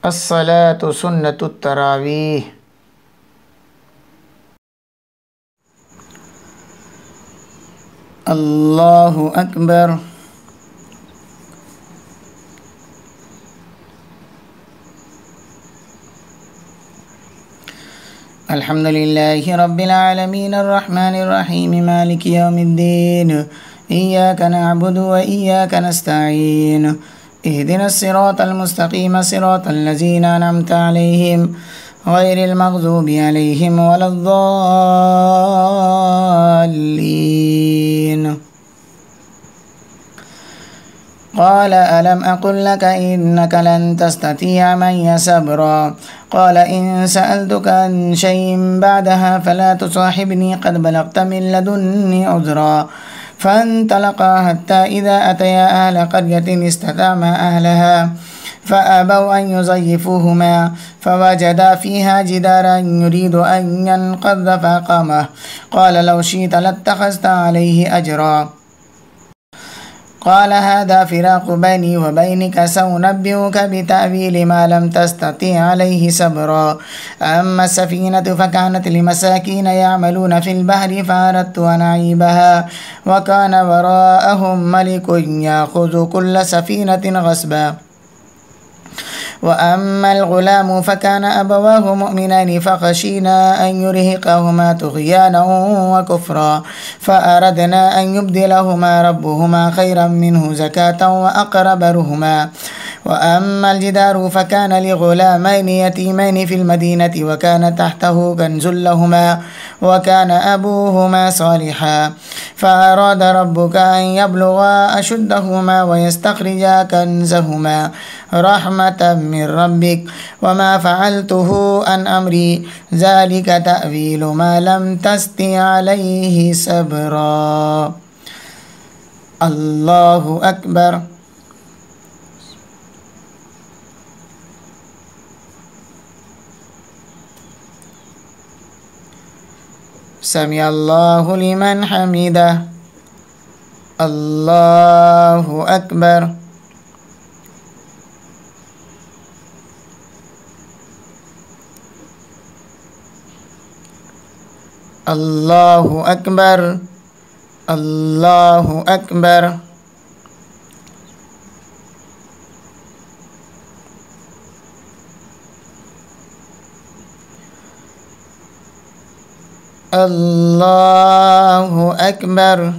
As-salatu sunnatut tarawih. Allahu Akbar. Alhamdulillahi Rabbil Alamin Ar-Rahmanir Rahim Maliki Yawmiddin Iyyaka na'budu wa iyyaka nasta'in Ihdinas siratal mustaqim siratal ladzina an'amta 'alaihim ghairil maghdubi 'alaihim waladdallin قال ألم أقل لك إنك لن تستطيع معي صبرا قال إن سألتك عن شيء بعدها فلا تصاحبني قد بلغت من لدني عذرا فانطلقا حتى إذا أتيا أهل قرية استطعما أهلها فأبوا أن يضيفوهما فوجدا فيها جدارا يريد أن ينقض فأقامه قال لو شئت لاتخذت عليه أجرا قال هذا فراق بيني وبينك سأنبئك بتأويل ما لم تستطع عليه صبرا أما السفينة فكانت لمساكين يعملون في البحر فأردت أن أعيبها وكان وراءهم ملك يأخذ كل سفينة غصبا وأما الغلام فكان أبواه مؤمنين فخشينا أن يرهقهما طغيانا وكفرا فأردنا أن يبدلهما ربهما خيرا منه زكاة وأقرب رحما وأما الجدار فكان لغلامين يتيمين في المدينة وكان تحته كنز لهما وكان أبوهما صالحا فأراد ربك أن يبلغا أشدهما ويستخرجا كنزهما رحمة من ربك وما فعلته عن أمري ذلك تأويل ما لم تستطع عليه صبرا الله أكبر سمع الله لمن حمده الله أكبر الله أكبر الله أكبر الله أكبر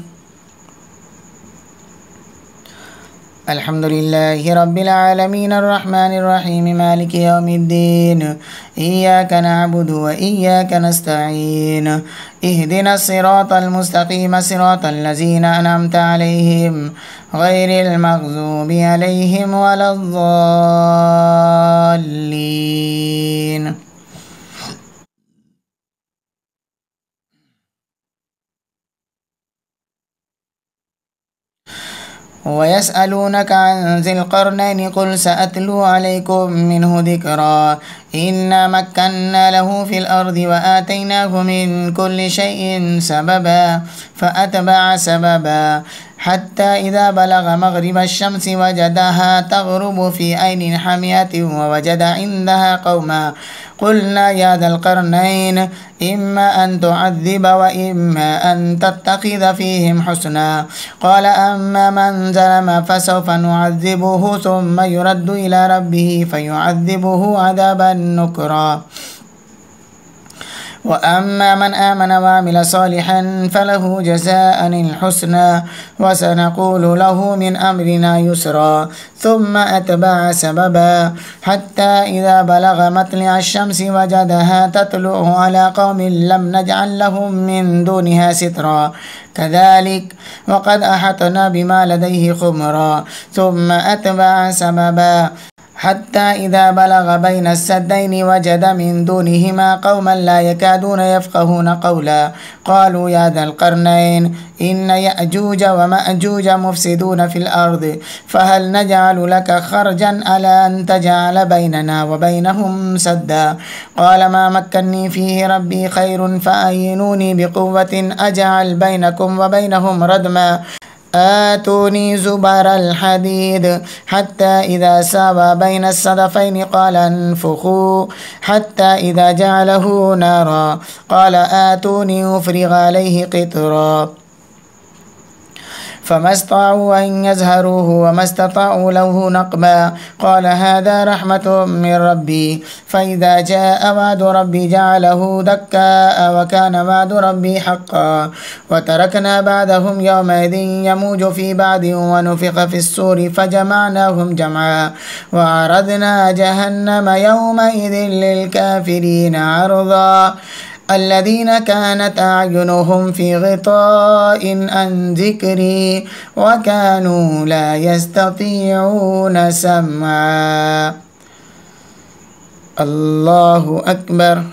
الحمد لله رب العالمين الرحمن الرحيم مالك يوم الدين إياك نعبد وإياك نستعين اهدنا الصراط المستقيم صراط الذين أنعمت عليهم غير المغضوب عليهم ولا الضالين ويسألونك عن ذي القرنين قل سأتلو عليكم منه ذكرا إنا مكنا له في الأرض وآتيناه من كل شيء سببا فأتبع سببا حتى إذا بلغ مغرب الشمس وجدها تغرب في عين حمية ووجد عندها قوما قلنا يا ذا القرنين إما أن تعذب وإما أن تتخذ فيهم حسنا قال أما من ظلم فسوف نعذبه ثم يرد إلى ربه فيعذبه عذابا نكرا وأما من آمن وعمل صالحا فله جزاء الحسنى وسنقول له من أمرنا يسرا ثم أتبع سببا حتى إذا بلغ مطلع الشمس وجدها تطلع على قوم لم نجعل لهم من دونها سترا كذلك وقد أحطنا بما لديه خبرا ثم أتبع سببا حتى إذا بلغ بين السدين وجد من دونهما قوما لا يكادون يفقهون قولا قالوا يا ذا القرنين إن يأجوج ومأجوج مفسدون في الأرض فهل نجعل لك خرجا على أن تجعل بيننا وبينهم سدا قال ما مكني فيه ربي خير فأعينوني بقوة أجعل بينكم وبينهم ردما آتوني زبر الحديد حتى إذا ساوى بين الصدفين قال انفخوا حتى إذا جعله نارا قال آتوني أفرغ عليه قطرا فما استطاعوا أن يزهروه وما استطاعوا له نقبا قال هذا رحمة من ربي فإذا جاء وعد ربي جعله دكاء وكان وعد ربي حقا وتركنا بعدهم يومئذ يموج في بعد ونفخ في السور فجمعناهم جمعا وعرضنا جهنم يومئذ للكافرين عرضا الذين كانت أعينهم في غطاء عن ذكري وكانوا لا يستطيعون سمعا. الله أكبر.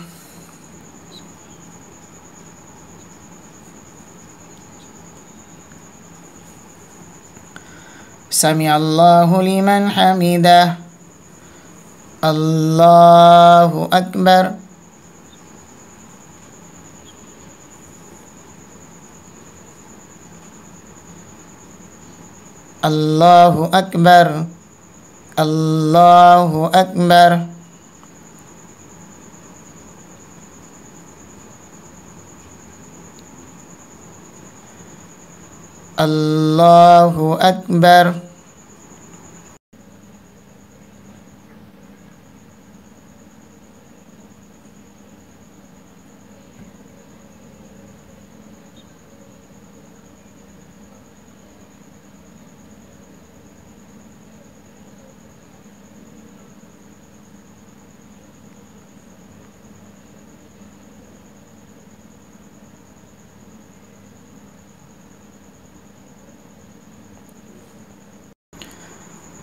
سمع الله لمن حمده. الله أكبر. الله أكبر. الله أكبر. الله أكبر.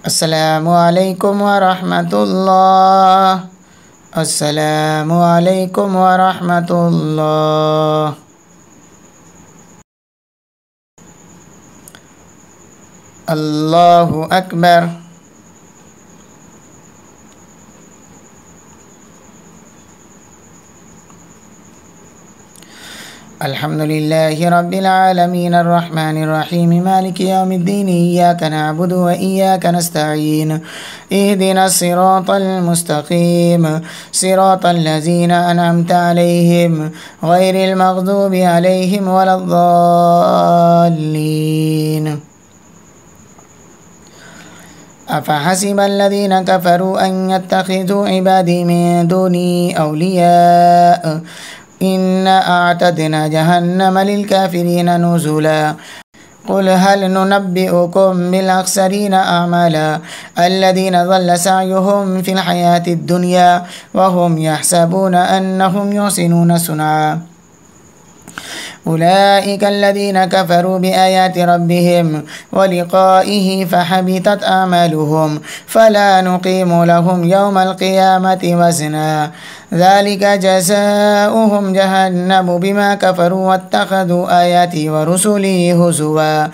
السلام عليكم ورحمة الله. السلام عليكم ورحمة الله. الله أكبر. الحمد لله رب العالمين الرحمن الرحيم مالك يوم الدين إياك نعبد وإياك نستعين اهدنا الصراط المستقيم صراط الذين أنعمت عليهم غير المغضوب عليهم ولا الضالين. أفحسب الذين كفروا أن يتخذوا عبادي من دوني أولياء إنا أعتدنا جهنم للكافرين نزلا قل هل ننبئكم بالأخسرين أعمالا الذين ضل سعيهم في الحياة الدنيا وهم يحسبون أنهم يحسنون صنعا أولئك الذين كفروا بآيات ربهم ولقائه فحبطت أعمالهم فلا نقيم لهم يوم القيامة وزنا ذلك جزاؤهم جهنم بما كفروا واتخذوا آياتي ورسلي هزوا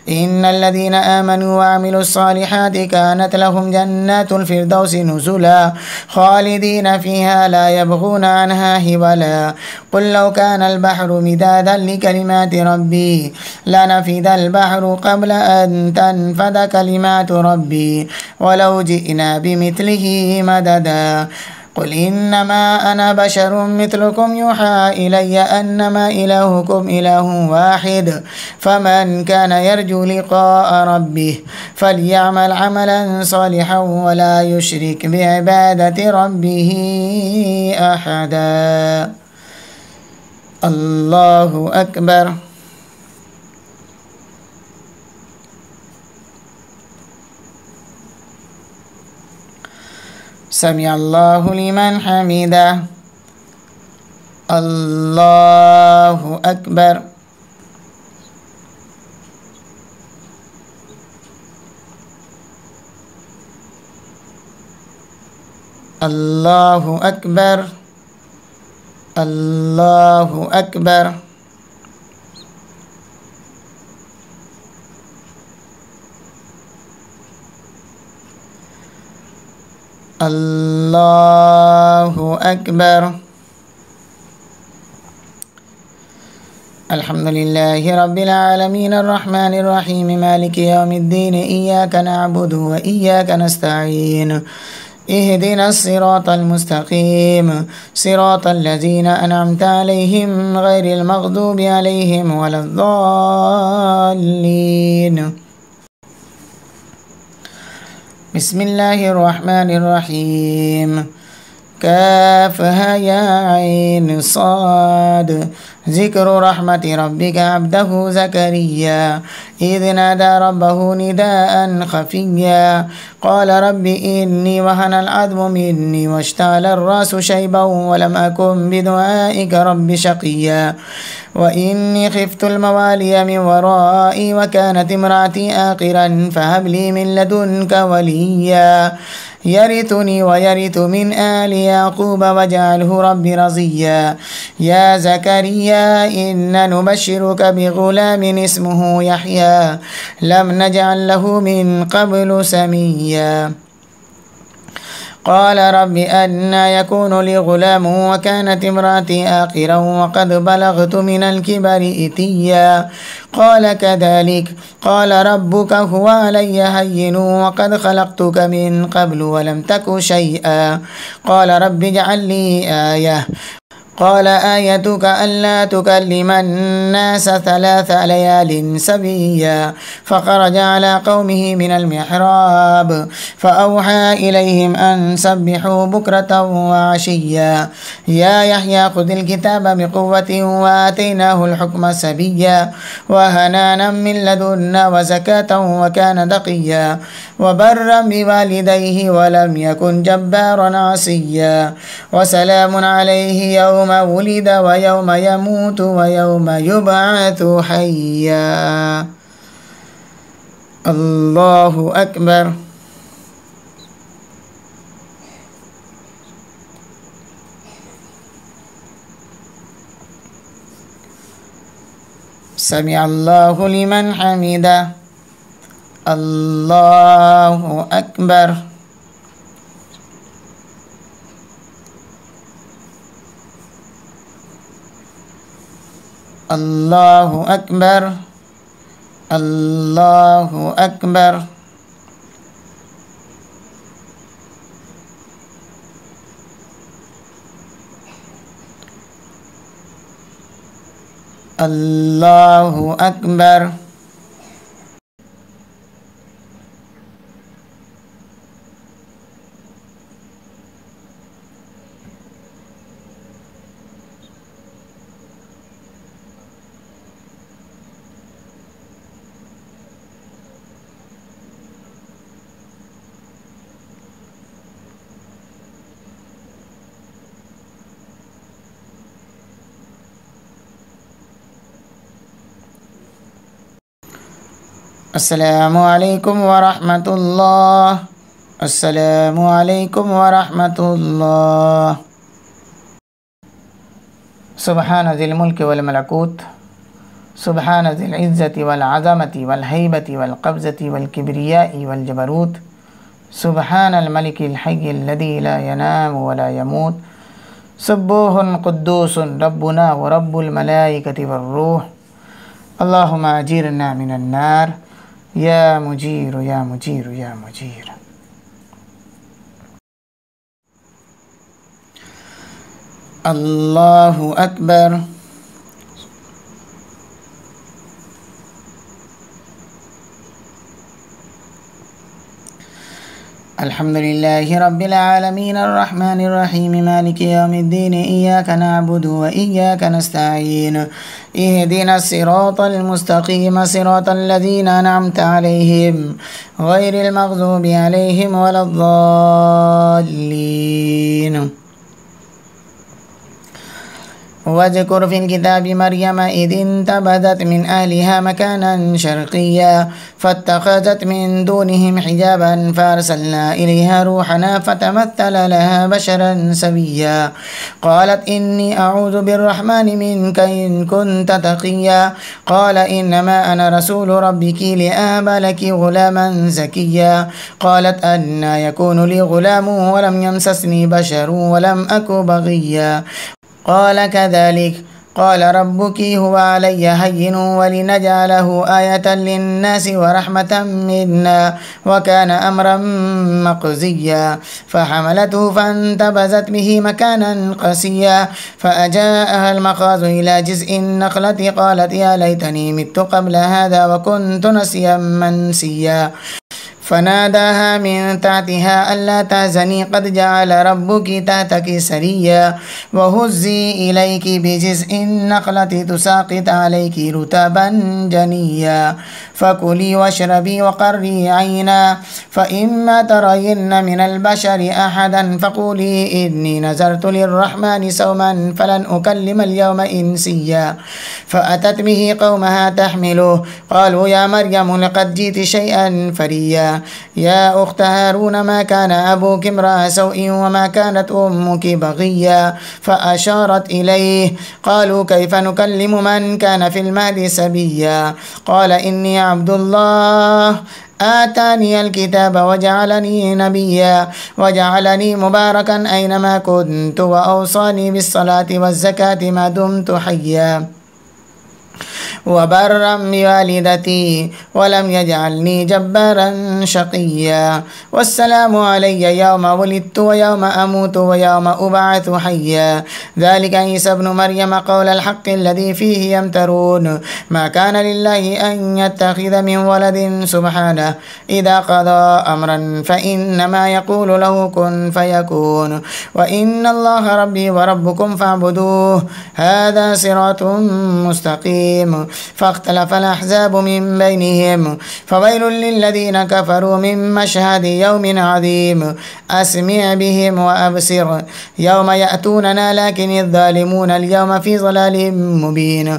إن الذين آمنوا وعملوا الصالحات كانت لهم جنات الفردوس نزلا خالدين فيها لا يبغون عنها حولا قل لو كان البحر مدادا لكلمات ربي لنفد البحر قبل أن تنفد كلمات ربي ولو جئنا بمثله مددا قل إنما أنا بشر مثلكم يوحى إلي أنما إلهكم إله واحد فمن كان يرجو لقاء ربه فليعمل عملا صالحا ولا يشرك بعبادة ربه أحدا. الله أكبر. سمع الله لمن حمده. الله أكبر. الله أكبر. الله أكبر. الله أكبر. الحمد لله رب العالمين الرحمن الرحيم مالك يوم الدين إياك نعبد وإياك نستعين اهدنا الصراط المستقيم صراط الذين أنعمت عليهم غير المغضوب عليهم ولا الضالين. بسم الله الرحمن الرحيم. كافها يا عين صاد ذكر رحمة ربك عبده زكريا إذ نادى ربه نداء خفيا قال رب إني وهن العظم مني واشتعل الرأس شيبا ولم أكن بدعائك رب شقيا وإني خفت الموالي من ورائي وكانت امرأتي آقرا فهب لي من لدنك وليا يرثني ويرث من آل يعقوب واجعله رب رضيا. يا زكريا إنا نبشرك بغلام اسمه يحيى لم نجعل له من قبل سميا قال رب أنى يكون لي غلام وكانت امرأتي آقرا وقد بلغت من الكبر إتيا قال كذلك قال ربك هو علي هين وقد خلقتك من قبل ولم تك شيئا قال رب اجعل لي آية قال آيتك ألا تكلم الناس 3 ليال سبيا فخرج على قومه من المحراب فأوحى إليهم أن سبحوا بكرة وعشيا يا يحيى خذ الكتاب بقوة وآتيناه الحكم سبيا وهنانا من لدنا وزكاة وكان تقيا وبرا بوالديه ولم يكن جبارا عصيا وسلام عليه يوم ولد ويوم يموت ويوم يبعث حيا. الله أكبر. سمع الله لمن حمده. الله أكبر. الله أكبر. الله أكبر. الله أكبر. السلام عليكم ورحمة الله. السلام عليكم ورحمة الله. سبحان ذي الملك والملكوت سبحان ذي العزة والعظمة والهيبة والقبضة والكبرياء والجبروت سبحان الملك الحي الذي لا ينام ولا يموت سبوح قدوس ربنا ورب الملائكة والروح اللهم أجيرنا من النار يا مجير يا مجير يا مجير. الله أكبر. الحمد لله رب العالمين الرحمن الرحيم مالك يوم الدين إياك نعبد وإياك نستعين اهدنا الصراط المستقيم صراط الذين أنعمت عليهم غير المغضوب عليهم ولا الضالين. واذكر في الكتاب مريم إذ انتبذت من أهلها مكانا شرقيا فاتخذت من دونهم حجابا فأرسلنا إليها روحنا فتمثل لها بشرا سويا قالت إني أعوذ بالرحمن منك إن كنت تقيا قال إنما أنا رسول ربك لأهب لك غلاما زكيا قالت أنى يكون لي غلام ولم يمسسني بشر ولم أك بغيا قال كذلك قال ربك هو علي هين ولنجعله آية للناس ورحمة منا وكان أمرا مقضيا فحملته فانتبذت به مكانا قصيا فأجاءها المخاض إلى جزء النخلة قالت يا ليتني مت قبل هذا وكنت نسيا منسيا فناداها من تحتها ألا تحزني قد جعل ربك تحتك سريا وهزي إليك بجزء النخلة تساقط عليك رطبا جنيا فكلي واشربي وقري عينا فإما ترين من البشر أحدا فقولي إني نذرت للرحمن صوما فلن أكلم اليوم إنسيا فأتت به قومها تحمله قالوا يا مريم لقد جئت شيئا فريا يا أخت هارون ما كان أبوك امرأ سوء وما كانت أمك بغيا فأشارت إليه قالوا كيف نكلم من كان في المهد سبيا قال إني عبد الله آتاني الكتاب وجعلني نبيا وجعلني مباركا أينما كنت وأوصاني بالصلاة والزكاة ما دمت حيا وبرا بوالدتي ولم يجعلني جبارا شقيا والسلام علي يوم ولدت ويوم أموت ويوم أبعث حيا ذلك عيسى ابن مريم قول الحق الذي فيه يمترون ما كان لله أن يتخذ من ولد سبحانه إذا قضى أمرا فإنما يقول له كن فيكون وإن الله ربي وربكم فاعبدوه هذا صراط مستقيم فاختلف الأحزاب من بينهم فويل للذين كفروا من مشهد يوم عظيم أسمع بهم وأبصر يوم يأتوننا لكن الظالمون اليوم في ضلال مبين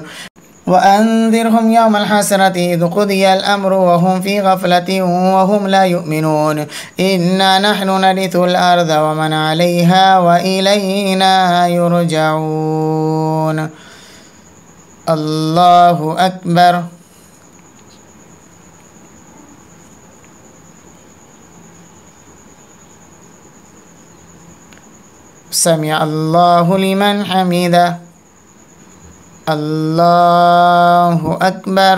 وأنذرهم يوم الحسرة إذ قضي الأمر وهم في غفلة وهم لا يؤمنون إنا نحن نرث الأرض ومن عليها وإلينا يرجعون الله أكبر سمع الله لمن حمده الله أكبر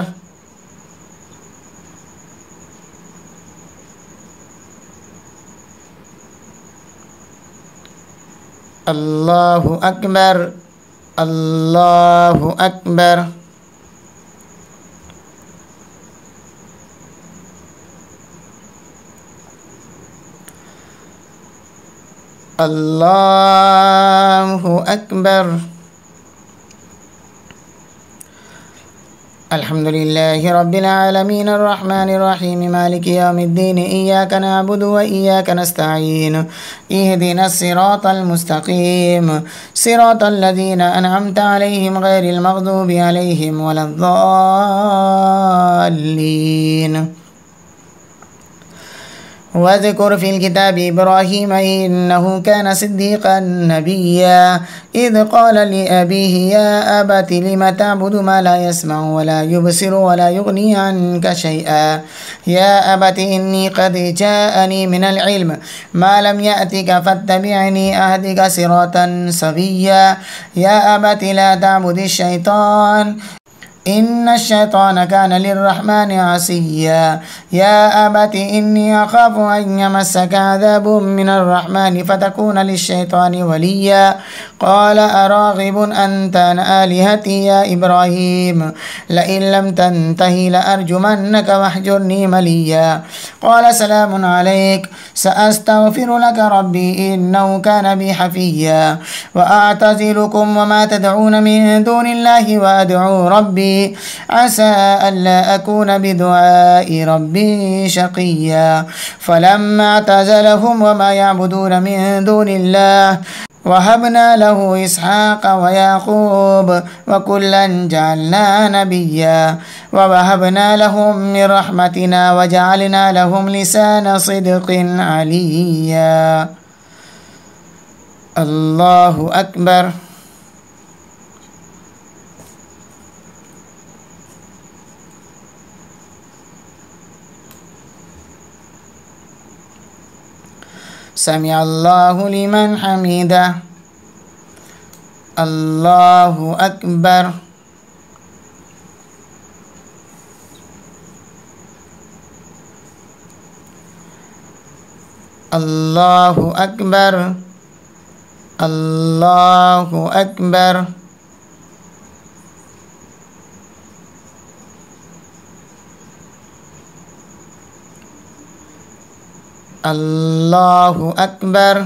الله أكبر الله أكبر الله أكبر الحمد لله رب العالمين الرحمن الرحيم مالك يوم الدين إياك نعبد وإياك نستعين اهدنا الصراط المستقيم صراط الذين أنعمت عليهم غير المغضوب عليهم ولا الضالين واذكر في الكتاب إبراهيم إنه كان صديقا نبيا إذ قال لأبيه يا أبت لم تعبد ما لا يسمع ولا يبصر ولا يغني عنك شيئا يا أبت إني قد جاءني من العلم ما لم يأتك فاتبعني أهدك صراطا سويا يا أبت لا تعبد الشيطان إن الشيطان كان للرحمن عصيا يا أبت إني أخاف أن يمسك عذاب من الرحمن فتكون للشيطان وليا قال أراغب أنت عن آلهتي يا إبراهيم لئن لم تنته لأرجمنك واهجرني مليا قال سلام عليك سأستغفر لك ربي إنه كان بي حفيا وأعتزلكم وما تدعون من دون الله وأدعو ربي عسى ألا أكون بدعاء ربي شقيا فلما اعتزلهم وما يعبدون من دون الله وهبنا له إسحاق ويعقوب وكلا جعلنا نبيا ووهبنا لهم من رحمتنا وجعلنا لهم لسان صدق عليا الله أكبر سمع الله لمن حمده الله أكبر. الله أكبر. الله أكبر. الله أكبر.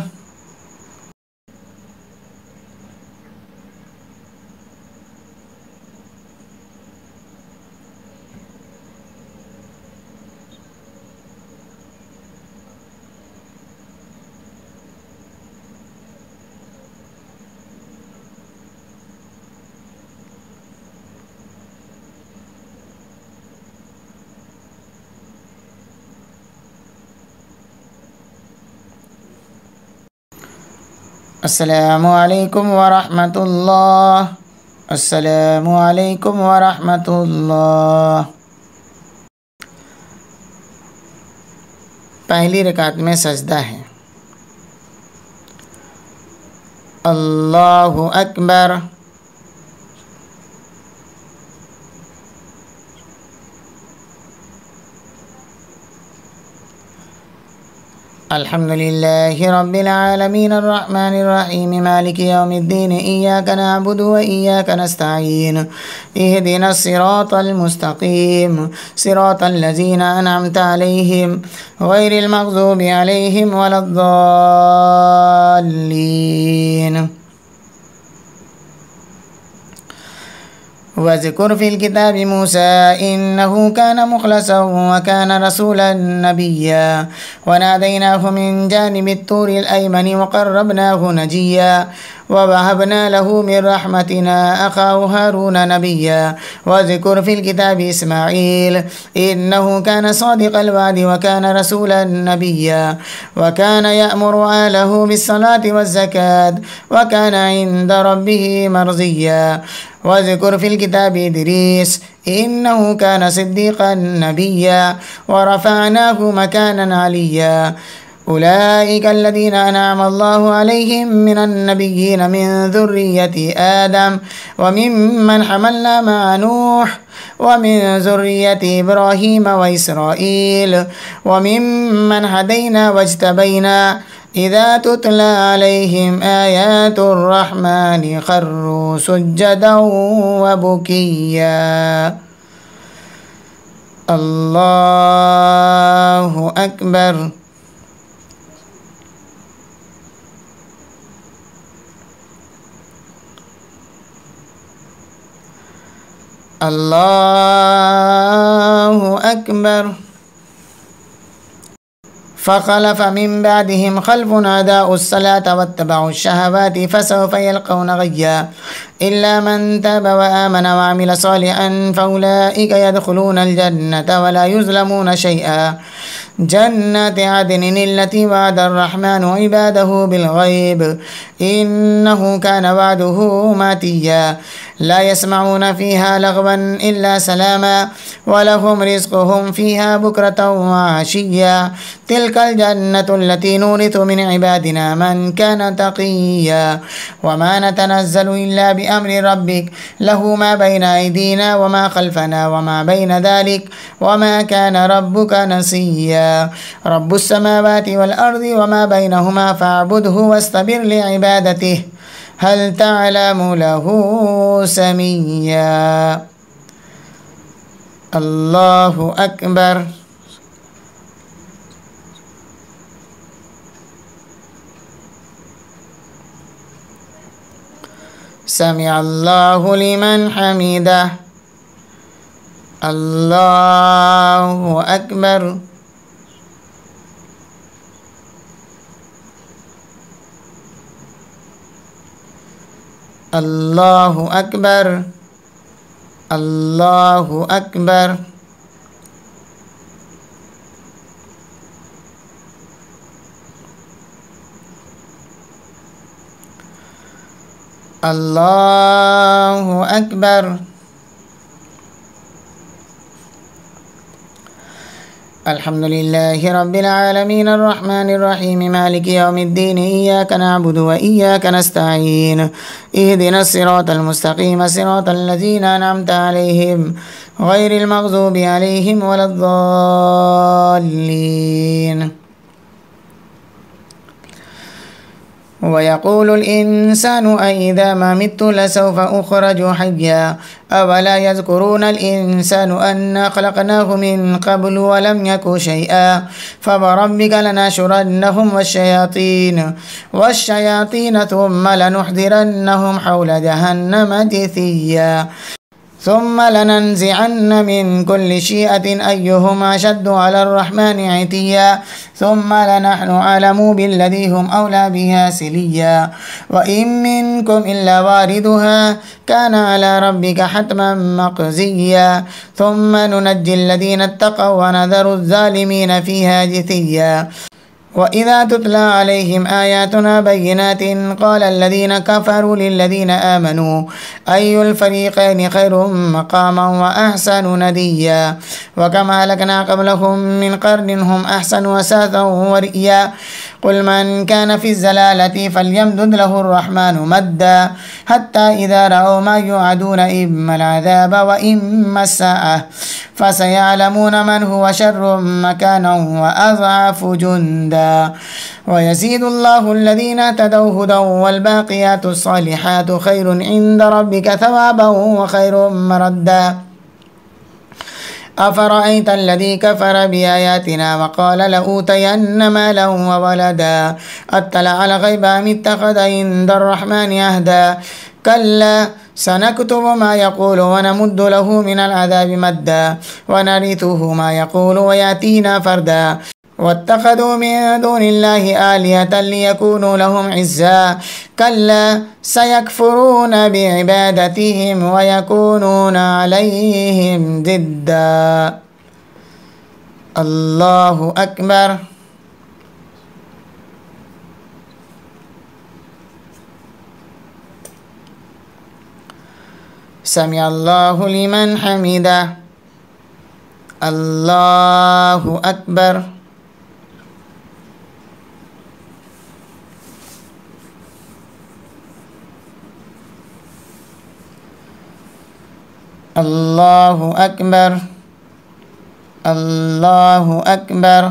السلام عليكم ورحمة الله. السلام عليكم ورحمة الله. पहली रकात में सजदा है। अल्लाहु अकबर। अल्हम्दुलिल्लाहि रब्बिल आलमीन अर्रहमानिर रहीम मालिकि यौमिद्दीन इय्याका नअबुदु व इय्याका नस्तईन इहदिनस सिरातल मुस्तकीम सिरातल लज़ीना अनअमता अलैहिम गैरिल मग़ज़ूबि अलैहिम वलद्दाल्लीन। वज़कुर फ़िल किताबि मूसा इन्नहु कान मुख़लसन व कान रसूलन नबिय्या व नादैनाहु मिन जानिबित तूरिल अयमनि व क़र्रबनाहु नजिय्या व वहबना लहु मिन रहमतिना अख़ाहु हारून नबिय्या। वज़कुर फ़िल किताबि इस्माईल इन्नहु कान सादिक़ल वअदि व कान रसूलन नबिय्या व कान यअमुरु अहलहु बिस्सलाति वज़्ज़काति व कान इंद रब्बिहि मर्ज़िय्या। वज़कुर फ़िल किताबि इदरीस इन्नहु कान सिद्दीक़न नबिय्या व रफ़अनाहु मकानन अलिय्या। उलाइका अल्लज़ीना अनअम अल्लाहु अलैहिम मिनन नबिय्यीन मिन ज़ुर्रिय्यति आदम व मिम्मन हमलना मअ नूह व मिन ज़ुर्रिय्यति इब्राहीम व इसराईल व मिम्मन हदैना वज्तबैना इज़ा तुतला अलैहिम आयातुर रहमानि ख़र्रू सुज्जदन व बुकिय्या। अल्लाहु अकबर। अल्लाहु अकबर। फ़ख़लफ़ मिन बअदिहिम ख़ल्फ़ुन अदाउस सलाता वत्तबउश शहवाति फ़सौफ़ यल्क़ौना ग़य्या इल्ला मन ताब व आमन व अमिल सालिहन फ़उलाइका यदख़ुलूनल जन्नता व ला युज़्लमूना शैआ। जन्नति अदनिन अल्लती वअदर रहमानु इबादहु बिलग़ैब इन्नहु कान वअदुहु मातिय्या। ला यस्मऊना फ़ीहा लगवन इल्ला सलामा व लहुम रिज़्क़ुहुम फ़ीहा बुक्रतन व अशिय्या। तिल्कल जन्नतु अल्लती नूरिथु मिन इबादिना मन कान तक़िय्या। व मा नतनज़्ज़लु इल्ला बिअम्रि रब्बिक लहु मा बैना अयदीना व मा ख़ल्फ़ना व मा बैन ज़ालिक व मा कान रब्बुका नसिय्या। रब्बुस समावाति वल अर्दि व मा बैनहुमा फ़अब्दुहु वस्तबिर लिइबादतिहि हल तअलमु लहु समिय्या। अल्लाहु अकबर। समिअ अल्लाहु लिमन हमिदह। अल्लाहु अकबर। अल्लाहु अकबर। अल्लाहु अकबर। अल्लाहु अकबर। الحمد لله رب العالمين الرحمن الرحيم مالك يوم الدين إياك نعبد وإياك نستعين اهدنا الصراط المستقيم صراط الذين أنعمت عليهم غير المغضوب عليهم ولا الضالين. ويقول الإنسان أإذا ما مت لسوف أخرج حيا أولا يذكرون الإنسان أنا خلقناه من قبل ولم يك شيئا فوربك لنحشرنهم والشياطين ثم لنحضرنهم حول جهنم جثيا ثم لننزعن من كل شيئة أيهم أشد على الرحمن عتيا ثم لنحن أعلم بالذي هم أولى بها سليا وإن منكم إلا واردها كان على ربك حتما مقضيا ثم ننجي الذين اتقوا ونذر الظالمين فيها جثيا. وإذا تتلى عليهم آياتنا بينات قال الذين كفروا للذين آمنوا أي الفريقين خير مقاما وأحسن نديا وكما أهلكنا قبلهم من قرن هم أحسن وساثا ورئيا قل من كان في الزلالة فليمدد له الرحمن مدا حتى إذا رأوا ما يوعدون إما العذاب وإما الساعة فسيعلمون من هو شر مكانا وأضعف جندا ويزيد الله الذين اهتدوا هدى والباقيات الصالحات خير عند ربك ثوابا وخير مردا. أفرأيت الذي كفر بآياتنا وقال لأوتين مالا وولدا أطلع على الغيب أم اتخذ عند الرحمن عهدا كلا سنكتب ما يقول ونمد له من العذاب مدا ونرثه ما يقول ويأتينا فردا واتخذوا من دون الله آلهة ليكونوا لهم عزا كلا سيكفرون بعبادتهم ويكونون عليهم ضدا. الله أكبر. سمع الله لمن حمده. الله أكبر. الله أكبر. الله أكبر.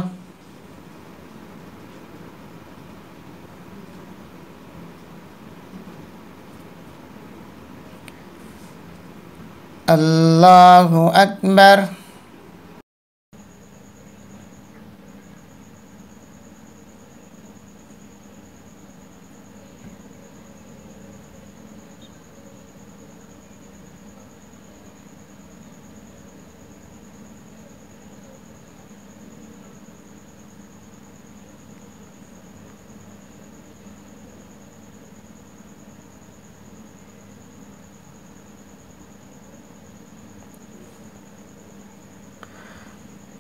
الله أكبر.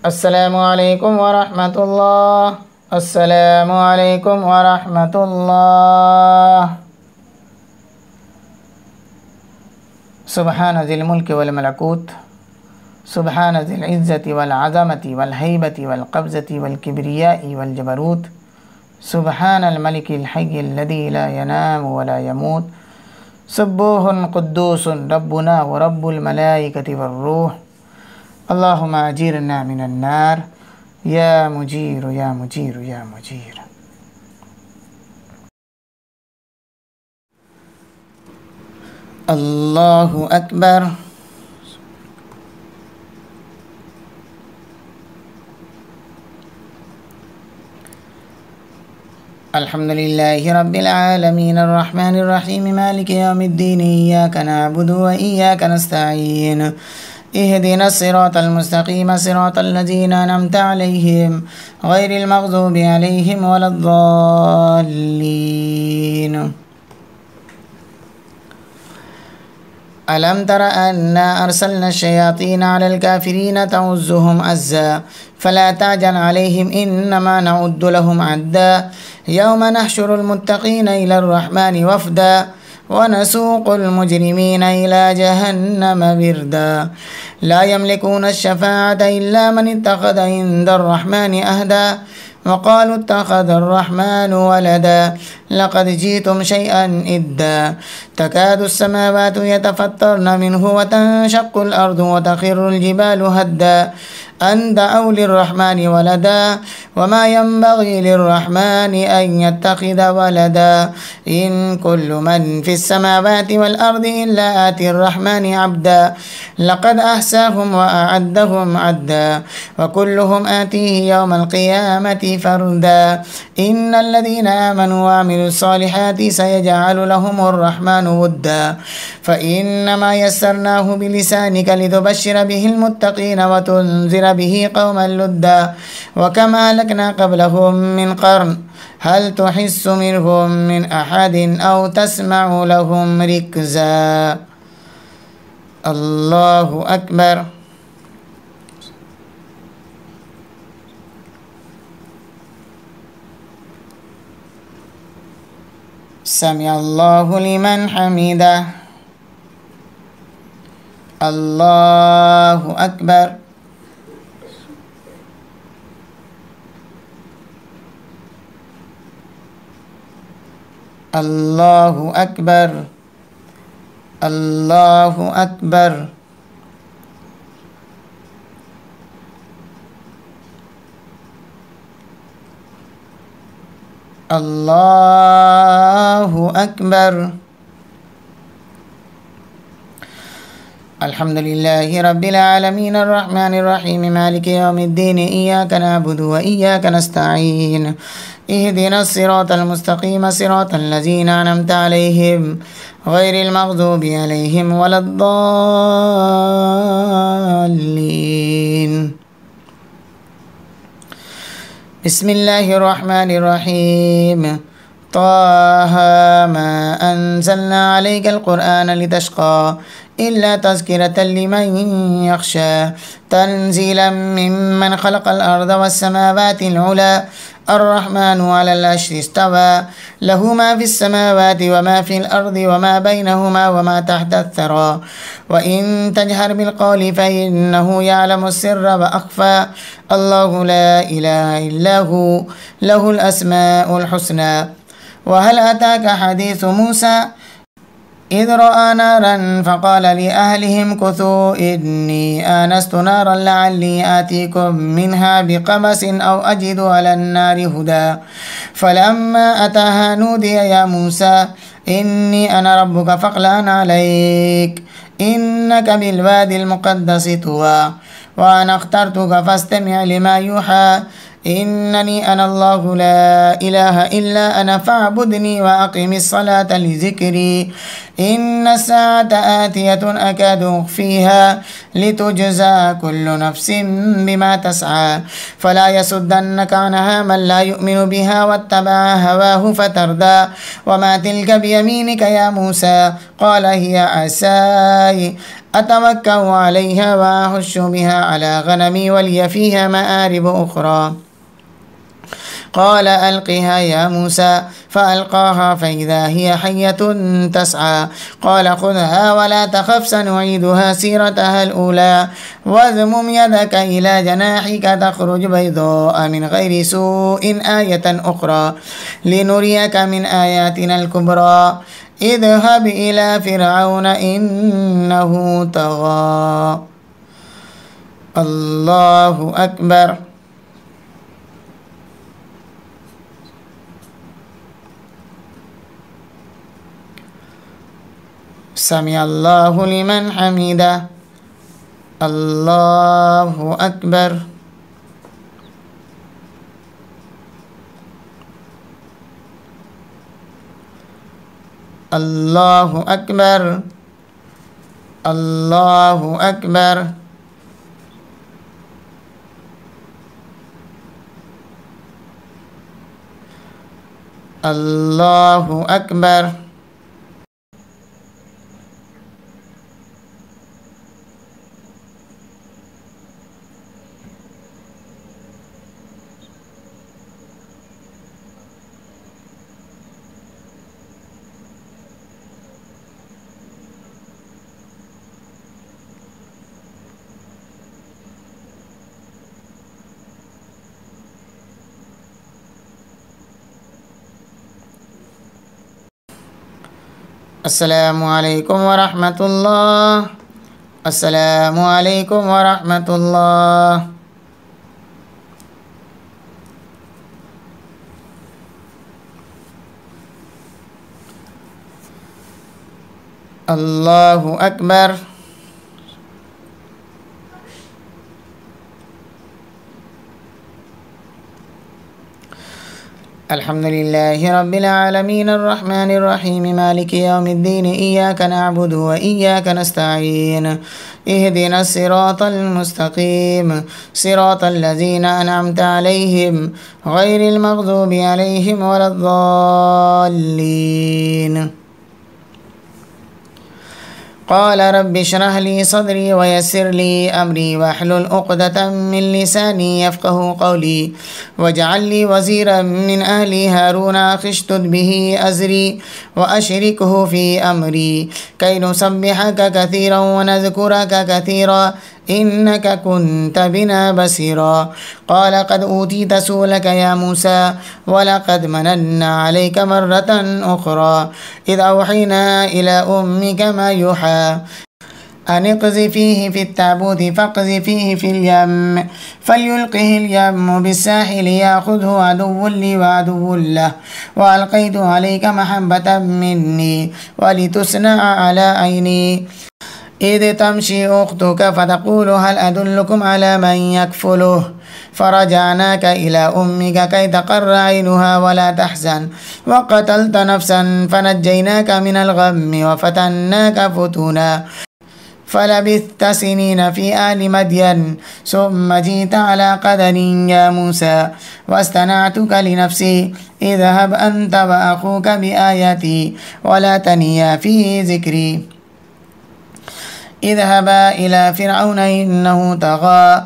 السلام عليكم ورحمة الله. السلام عليكم ورحمة الله. سبحان ذي الملك والملكوت سبحان ذي العزة والعظمة والهيبة والقبضة والكبرياء والجبروت سبحان الملك الحي الذي لا ينام ولا يموت سبوح قدوس ربنا ورب الملائكة والروح اللهم أجيرنا من النار يا مجير يا مجير يا مجير. الله أكبر. الحمد لله رب العالمين الرحمن الرحيم مالك يوم الدين إياك نعبد وإياك نستعين اهدنا الصراط المستقيم صراط الذين أنعمت عليهم غير المغضوب عليهم ولا الضالين. ألم تر أنا أرسلنا الشياطين على الكافرين تعزهم عزا فلا تعجل عليهم إنما نعد لهم عدا يوم نحشر المتقين إلى الرحمن وفدا ونسوق المجرمين إلى جهنم وردا لا يملكون الشفاعة إلا من اتخذ عند الرحمن أهدا وقالوا اتخذ الرحمن ولدا لقد جئتم شيئا إدا تكاد السماوات يتفطرن منه وتنشق الأرض وتخر الجبال هدا أن دعوا للرحمن ولدا وما ينبغي للرحمن أن يتخذ ولدا إن كل من في السماوات والأرض إلا آتي الرحمن عبدا لقد أحساهم وأعدهم عدا وكلهم آتيه يوم القيامة فردا إن الذين آمنوا وعملوا الصالحات سيجعل لهم الرحمن ودا فإنما يسرناه بلسانك لتبشر به المتقين وتنذر به قوما لدا وكما أهلكنا قبلهم من قرن هل تحس منهم من أحد أو تسمع لهم ركزا الله أكبر سمع الله لمن حمده الله أكبر الله أكبر الله أكبر الله أكبر الحمد لله رب العالمين الرحمن الرحيم مالك يوم الدين إياك نعبد وإياك نستعين اهدنا الصراط المستقيم صراط الذين أنعمت عليهم غير المغضوب عليهم ولا الضالين بسم الله الرحمن الرحيم طه ما أنزلنا عليك القرآن لتشقى إلا تذكرة لمن يخشى تنزيلا ممن خلق الأرض والسماوات العلى الرحمن على العرش استوى له ما في السماوات وما في الأرض وما بينهما وما تحت الثرى وإن تجهر بالقول فإنه يعلم السر وأخفى الله لا إله إلا هو له الأسماء الحسنى وهل أتاك حديث موسى إذ رأى نارا فقال لأهلهم كثوا إني آنست نارا لعلي آتيكم منها بقبس أو أجد على النار هدى فلما أتاها نودي يا موسى إني أنا ربك فاخلع عليك إنك بالوادي المقدس طوى وأنا اخترتك فاستمع لما يوحى إنني أنا الله لا إله إلا أنا فاعبدني وأقم الصلاة لذكري إن الساعة آتية أكاد أخفيها لتجزى كل نفس بما تسعى فلا يصدنك عنها من لا يؤمن بها واتبع هواه فتردى وما تلك بيمينك يا موسى قال هي عصاي أتوكأ عليها وأهش بها على غنمي ولي فيها مآرب أخرى قال ألقها يا موسى فألقاها فإذا هي حية تسعى قال خذها ولا تخف سنعيدها سيرتها الأولى واضمم يدك إلى جناحك تخرج بيضاء من غير سوء آية أخرى لنريك من آياتنا الكبرى اذهب إلى فرعون إنه طغى الله أكبر سمع الله لمن حمده الله أكبر الله أكبر الله أكبر الله أكبر Assalamualaikum warahmatullahi. Assalamualaikum warahmatullahi. Allahu Akbar. الحمد لله رب العالمين الرحمن الرحيم مالك يوم الدين إياك نعبد وإياك نستعين اهدنا الصراط المستقيم صراط الذين أنعمت عليهم غير المغضوب عليهم ولا الضالين. قال رب اشرح لي صدري ويسر لي أمري واحلل عقدة من لساني يفقه قولي واجعل لي وزيرا من أهلي هارون أخي اشدد به أزري وأشركه في أمري كي نسبحك كثيرا ونذكرك كثيرا إنك كنت بنا بصيرا. قال قد أوتيت سؤلك يا موسى ولقد مننا عليك مرة أخرى إذ أوحينا إلى أمك ما يوحى أن اقذفيه في التابوت فاقذفيه في اليم فليلقه اليم بالساحل يأخذه عدو لي وعدو له وألقيت عليك محبة مني ولتصنع على عيني إذ تمشي أختك فتقول هل أدلكم على من يكفله فرجعناك إلى أمك كي تقر عينها ولا تحزن وقتلت نفسا فنجيناك من الغم وفتناك فتونا فلبثت سنين في آل مدين ثم جئت على قدر يا موسى واصطنعتك لنفسي اذهب أنت وأخوك بآياتي ولا تنيا في ذكري اذهبا إلى فرعون إنه طغى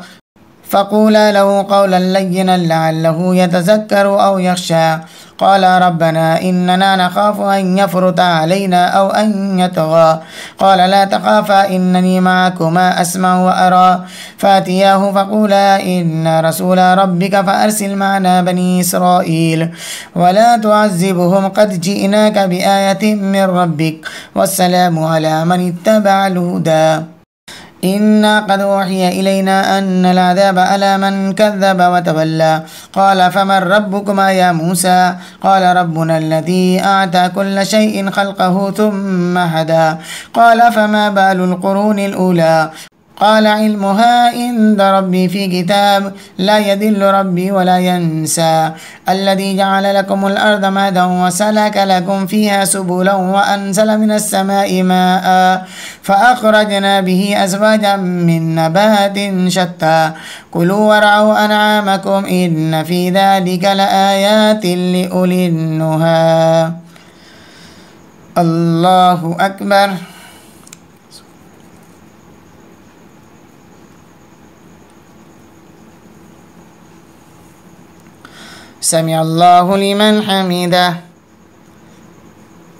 فقولا له قولا لينا لعله يتذكر أو يخشى قال ربنا إننا نخاف أن يفرط علينا أو أن يطغى قال لا تخافا إنني معكما أسمع وأرى فأتياه فقولا إن رسول ربك فأرسل معنا بني إسرائيل ولا تعذبهم قد جئناك بآية من ربك والسلام على من اتبع الهدى إنا قد أوحي إلينا أن العذاب على من كذب وتولى قال فمن ربكما يا موسى قال ربنا الذي أعطى كل شيء خلقه ثم هدى قال فما بال القرون الأولى قال علمها عند ربي في كتاب لا يضل ربي ولا ينسى الذي جعل لكم الأرض مهدا وسلك لكم فيها سبلا وأنزل من السماء ماء فأخرجنا به أزواجا من نبات شتى كلوا وارعوا أنعامكم إن في ذلك لآيات لأولي النهى. الله أكبر. سمع الله لمن حمده.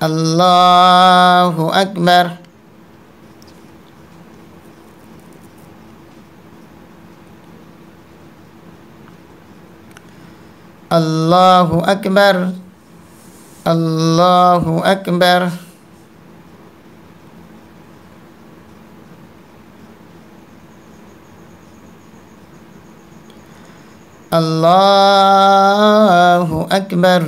الله أكبر. الله أكبر. الله أكبر. الله أكبر.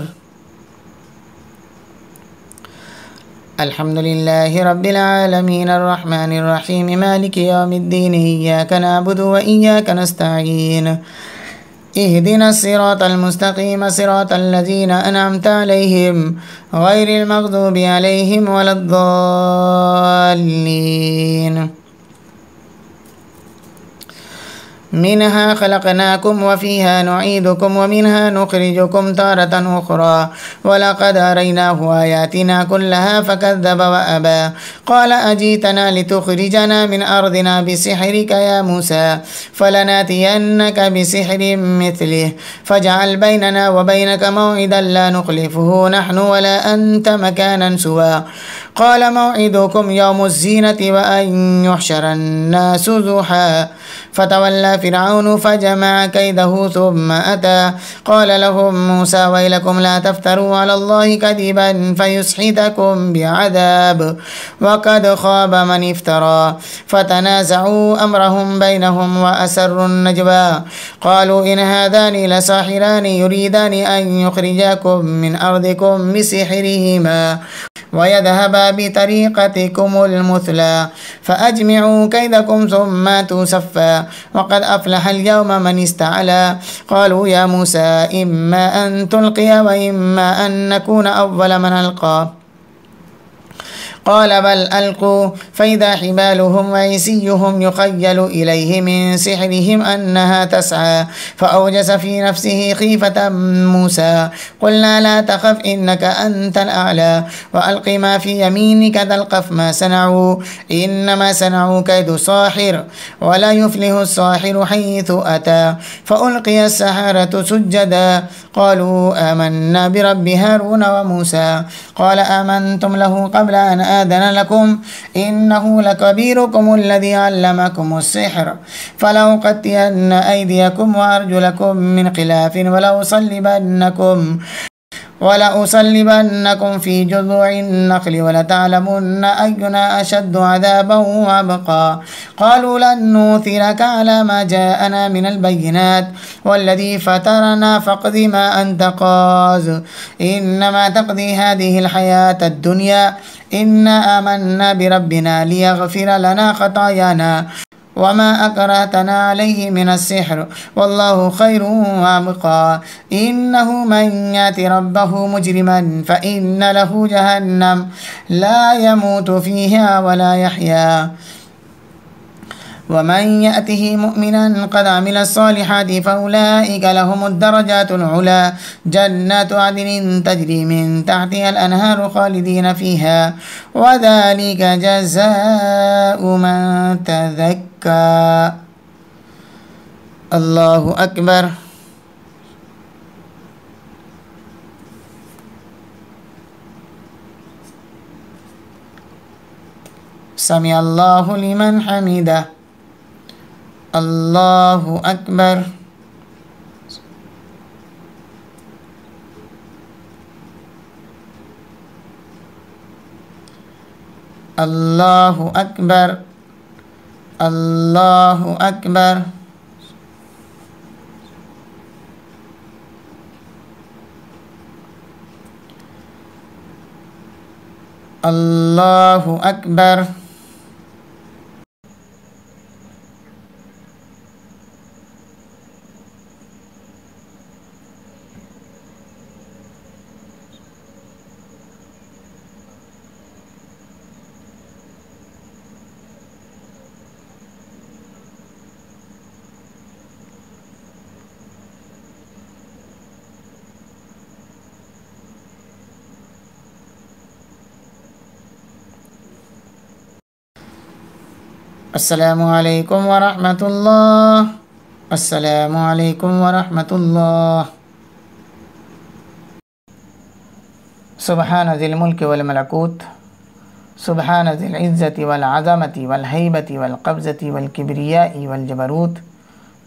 الحمد لله رب العالمين الرحمن الرحيم مالك يوم الدين إياك نعبد وإياك نستعين اهدنا الصراط المستقيم صراط الذين أنعمت عليهم غير المغضوب عليهم ولا الضالين. منها خلقناكم وفيها نعيدكم ومنها نخرجكم تارة أخرى ولقد أريناه آياتنا كلها فكذب وأبى قال أجيتنا لتخرجنا من أرضنا بسحرك يا موسى فلناتينك بسحر مثله فاجعل بيننا وبينك موعدا لا نخلفه نحن ولا أنت مكانا سوى قال موعدكم يوم الزينة وأن يحشر الناس ضحى فتولى فرعون فجمع كيده ثم أتى قال لهم موسى ويلكم لا تفتروا على الله كذبا فيسحتكم بعذاب وقد خاب من افترى فتنازعوا أمرهم بينهم وأسروا النجوى قالوا إن هذان لساحران يريدان أن يخرجاكم من أرضكم بسحرهما ويذهبا بطريقتكم المثلى فأجمعوا كيدكم ثم أتوا صفا وقد أفلح اليوم من استعلى قالوا يا موسى إما أن تلقي وإما أن نكون أول من ألقى قال بل ألقوا فإذا حبالهم وعصيهم يخيل إليه من سحرهم أنها تسعى فأوجس في نفسه خيفة موسى قلنا لا تخف إنك أنت الأعلى وألق ما في يمينك تلقف ما صنعوا إنما صنعوا كيد صاحر ولا يفلح الصاحر حيث أتى فألقي السحرة سجدا قالوا آمنا برب هارون وموسى قال آمنتم له قبل أن آذن لكم إنه لكبيركم الذي علمكم السحر فلأقطعن أيديكم وأرجلكم من خلاف ولأصلبنكم في جذوع النخل ولتعلمن أينا أشد عذابا وأبقى قالوا لن نؤثرك على ما جاءنا من البينات والذي فطرنا فاقض ما أنت قاض إنما تقضي هذه الحياة الدنيا إنا آمنا بربنا ليغفر لنا خطايانا وما أكرهتنا عليه من السحر والله خير وأبقى إنه من يأت ربه مجرما فإن له جهنم لا يموت فيها ولا يحيا ومن يأته مؤمنا قد عمل الصالحات فأولئك لهم الدرجات العلى جنات عدن تجري من تحتها الأنهار خالدين فيها وذلك جزاء من تزكى الله أكبر سمع الله لمن حمده الله أكبر الله أكبر الله أكبر الله أكبر السلام عليكم ورحمة الله السلام عليكم ورحمة الله سبحان ذي الملك والملكوت سبحان ذي العزة والعظمة والهيبة والقبضة والكبرياء والجبروت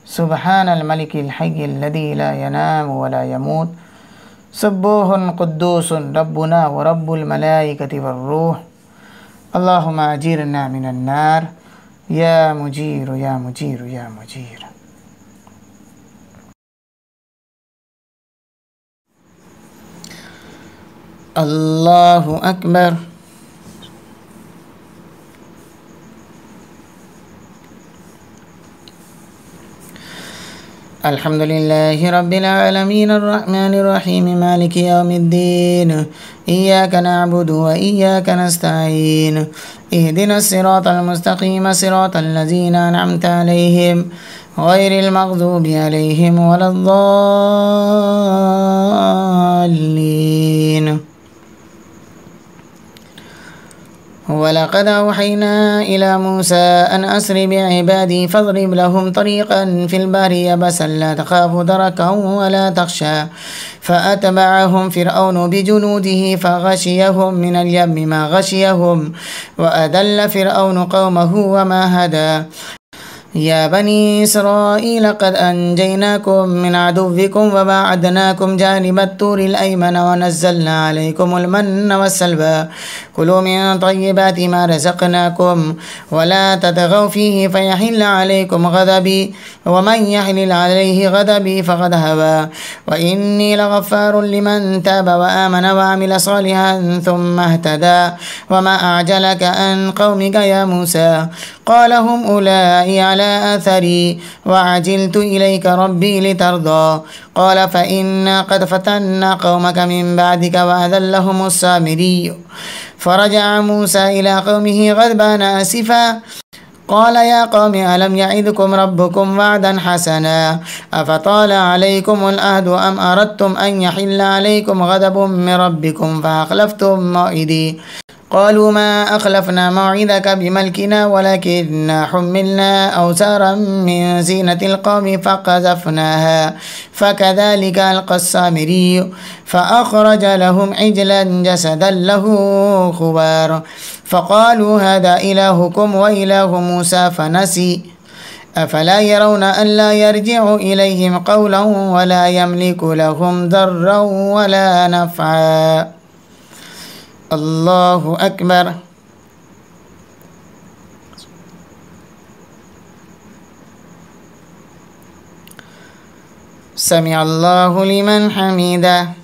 سبحان الملك الحي الذي لا ينام ولا يموت سبوح قدوس ربنا ورب الملائكة والروح اللهم أجيرنا من النار يا مجير يا مجير يا مجير الله أكبر الحمد لله رب العالمين الرحمن الرحيم مالك يوم الدين إياك نعبد وإياك نستعين اهدنا الصراط المستقيم صراط الذين أنعمت عليهم غير المغضوب عليهم ولا الضالين ولقد أوحينا إلى موسى أن أسر بعبادي فاضرب لهم طريقا في البحر يبسا لا تخاف دركا ولا تخشى فأتبعهم فرعون بجنوده فغشيهم من اليم ما غشيهم وأذل فرعون قومه وما هدى يا بني إسرائيل قد أنجيناكم من عدوكم وباعدناكم جانب الطور الأيمن ونزلنا عليكم المن والسلوى كلوا من طيبات ما رزقناكم ولا تطغوا فيه فيحل عليكم غضبي ومن يحلل عليه غضبي فقد هوى وإني لغفار لمن تاب وآمن وعمل صالحا ثم اهتدى وما أعجلك عن قومك يا موسى قال هم أولئك على أثري وعجلت إليك ربي لترضى قال فإنا قد فتنا قومك من بعدك وأذلهم السامري فرجع موسى إلى قومه غضبان آسفا قال يا قوم ألم يعدكم ربكم وعدا حسنا أفطال عليكم العهد أم أردتم أن يحل عليكم غضب من ربكم فأخلفتم موعدي قالوا ما أخلفنا موعدك بملكنا ولكننا حملنا أوزارا من زينة القوم فقذفناها فكذلك ألقى السامري فأخرج لهم عجلا جسدا له خوار فقالوا هذا إلهكم وإله موسى فنسي أفلا يرون ألا يرجع إليهم قولا ولا يملك لهم ضرا ولا نفعا الله أكبر. سمع الله لمن حمده.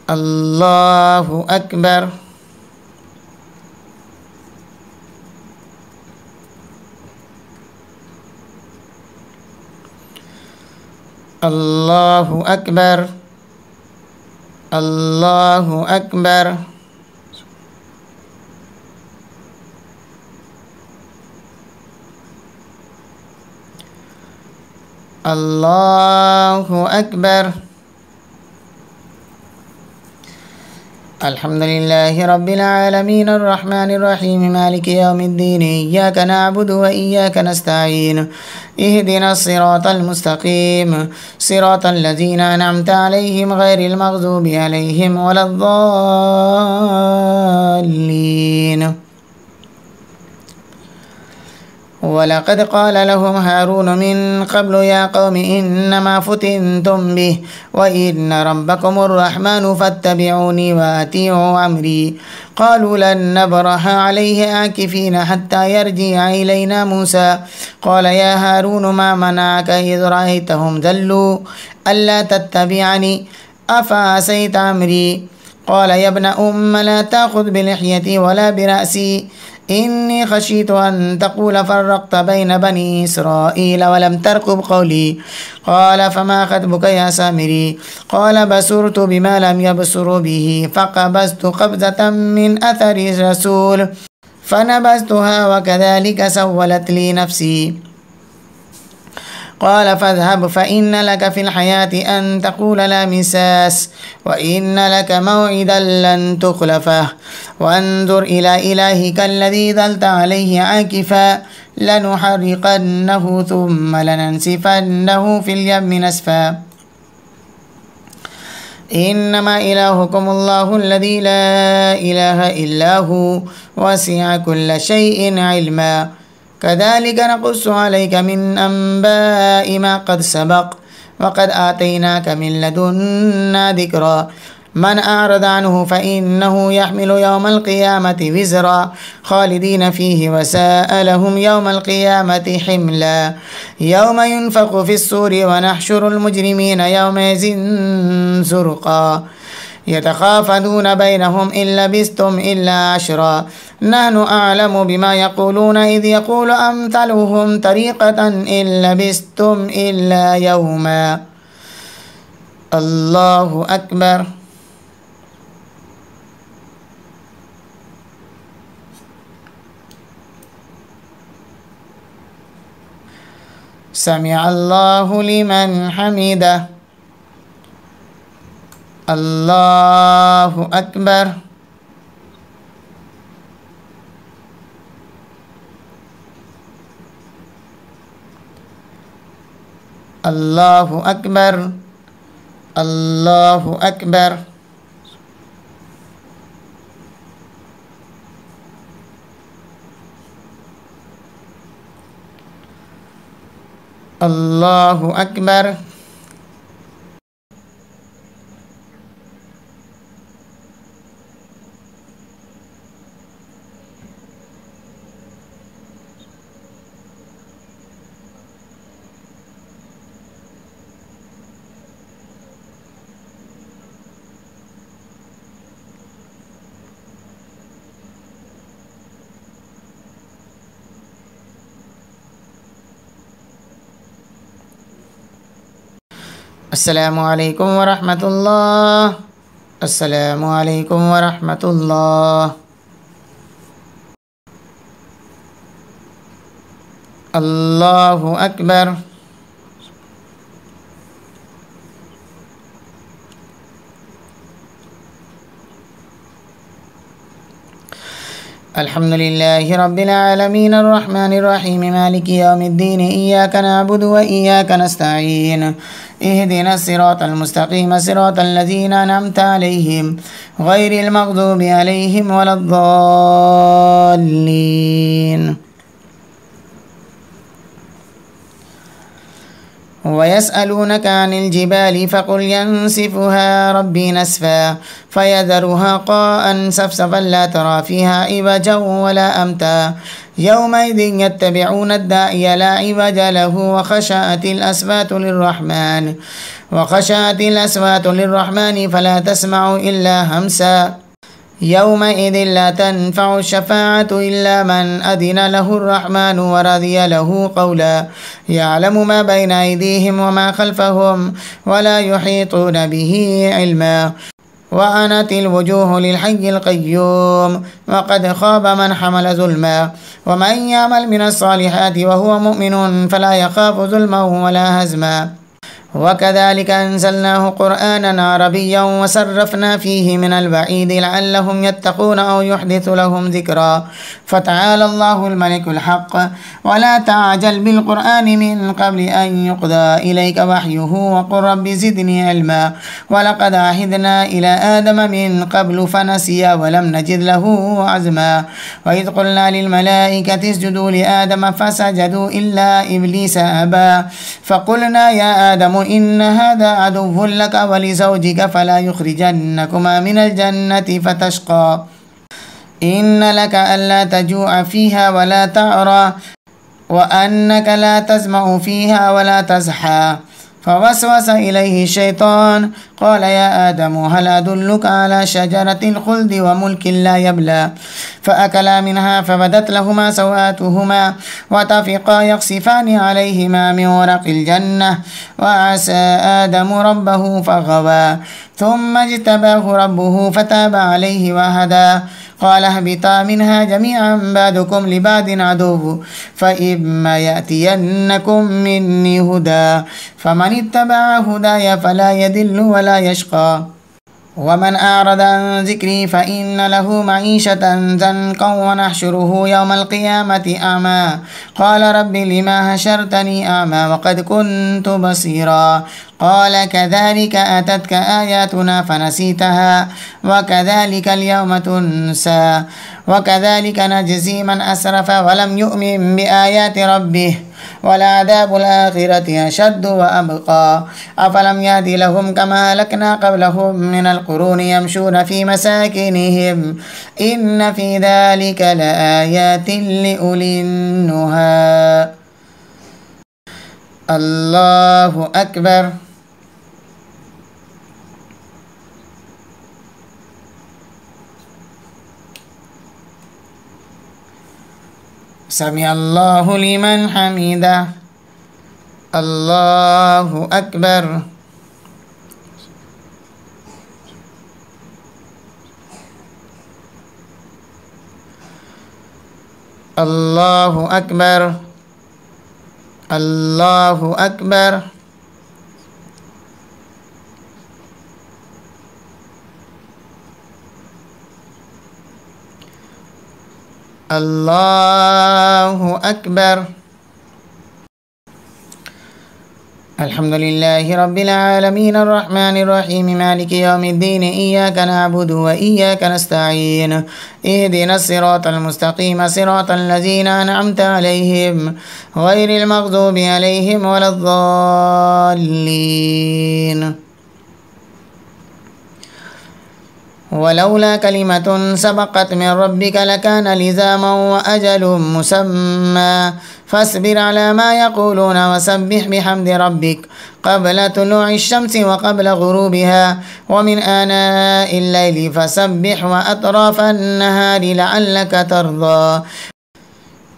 الله أكبر. الله أكبر. الله أكبر. الله أكبر. الحمد لله رب العالمين الرحمن الرحيم مالك يوم الدين إياك نعبد وإياك نستعين اهدنا الصراط المستقيم صراط الذين أنعمت عليهم غير المغضوب عليهم ولا الضالين. ولقد قال لهم هارون من قبل يا قوم إنما فتنتم به وإن ربكم الرحمن فاتبعوني وأطيعوا أمري قالوا لن نبرح عليه عاكفين حتى يرجع إلينا موسى قال يا هارون ما منعك إذ رأيتهم ذلوا ألا تتبعني أفعصيت أمري قال يا ابن أم لا تأخذ بلحيتي ولا برأسي إني خشيت أن تقول فرقت بين بني إسرائيل ولم ترقب قولي قال فما خطبك يا سامري قال بصرت بما لم يبصروا به فقبضت قبضة من أثر الرسول فنبذتها وكذلك سولت لي نفسي قال فاذهب فإن لك في الحياة أن تقول لا مساس وإن لك موعدا لن تخلفه وانظر إلى إلهك الذي ظلت عليه عاكفا لنحرقنه ثم لننسفنه في اليم نسفا إنما إلهكم الله الذي لا إله إلا هو وسع كل شيء علما كذلك نقص عليك من أنباء ما قد سبق وقد آتيناك من لدنا ذكرا من أعرض عنه فإنه يحمل يوم القيامة وزرا خالدين فيه وساء لهم يوم القيامة حملا يوم ينفخ في الصور ونحشر المجرمين يومئذ زرقا يتخافتون بينهم إن لبثتم إلا عشرا نحن أعلم بما يقولون إذ يقول أمثلهم طريقة إن لبثتم إلا يوما. الله أكبر. سمع الله لمن حمده. الله أكبر. الله أكبر. الله أكبر. الله أكبر. السلام عليكم ورحمة الله. السلام عليكم ورحمة الله. الله أكبر. الحمد لله رب العالمين الرحمن الرحيم مالك يوم الدين إياك نعبد وإياك نستعين اهدنا الصراط المستقيم صراط الذين أنعمت عليهم غير المغضوب عليهم ولا الضالين. ويسألونك عن الجبال فقل ينسفها ربي نسفا فيذرها قاء سفسفا لا ترى فيها عوجا ولا أمتا يومئذ يتبعون الداعي لا عوج له وخشعت الأصوات للرحمن فلا تسمع إلا همسا يومئذ لا تنفع الشفاعة إلا من أذن له الرحمن ورضي له قولا يعلم ما بين أيديهم وما خلفهم ولا يحيطون به علما وعنت الوجوه للحي القيوم وقد خاب من حمل ظلما ومن يعمل من الصالحات وهو مؤمن فلا يخاف ظلما ولا هزما وكذلك أنزلناه قرآنا عربيا وصرفنا فيه من الوعيد لعلهم يتقون أو يحدث لهم ذكرا فتعالى الله الملك الحق ولا تعجل بالقرآن من قبل أن يقضى إليك وحيه وقل رب زدني علما ولقد عهدنا إلى آدم من قبل فنسي ولم نجد له عزما وإذ قلنا للملائكة اسجدوا لآدم فسجدوا إلا إبليس أبى فقلنا يا آدم إن هذا عدو لك ولزوجك فلا يخرجنكما من الجنة فتشقى إن لك ألا تجوع فيها ولا تعرى وأنك لا تزمع فيها ولا تزحى فوسوس إليه الشيطان قال يا آدم هل أدلك على شجرة الخلد وملك لا يبلى فأكلا منها فبدت لهما سوآتهما وطفقا يخصفان عليهما من ورق الجنة وعسى آدم ربه فغوى ثم اجتباه ربه فتاب عليه وهدى قال اهبطا منها جميعا بعضكم لبعض عدو فإما يأتينكم مني هدى فمن اتبع هداي فلا يضل ولا يشقى ومن أعرض عن ذكري فإن له معيشة ضنكا ونحشره يوم القيامة أعمى قال رب لما حشرتني أعمى وقد كنت بصيرا قال كذلك أتتك آياتنا فنسيتها وكذلك اليوم تنسى وكذلك نجزي من أسرف ولم يؤمن بآيات ربه ولعذاب الآخرة أشد وأبقى أفلم يهد لهم كما هلكنا قبلهم من القرون يمشون في مساكنهم إن في ذلك لآيات لأولي النهى. الله أكبر. سمع الله لمن حمده. الله أكبر. الله أكبر. الله أكبر. الله أكبر. الحمد لله رب العالمين الرحمن الرحيم مالك يوم الدين إياك نعبد وإياك نستعين اهدنا الصراط المستقيم صراط الذين أنعمت عليهم غير المغضوب عليهم ولا الضالين ولولا كلمة سبقت من ربك لكان لزاما وأجل مسمى فاصبر على ما يقولون وسبح بحمد ربك قبل طلوع الشمس وقبل غروبها ومن آناء الليل فسبح وأطراف النهار لعلك ترضى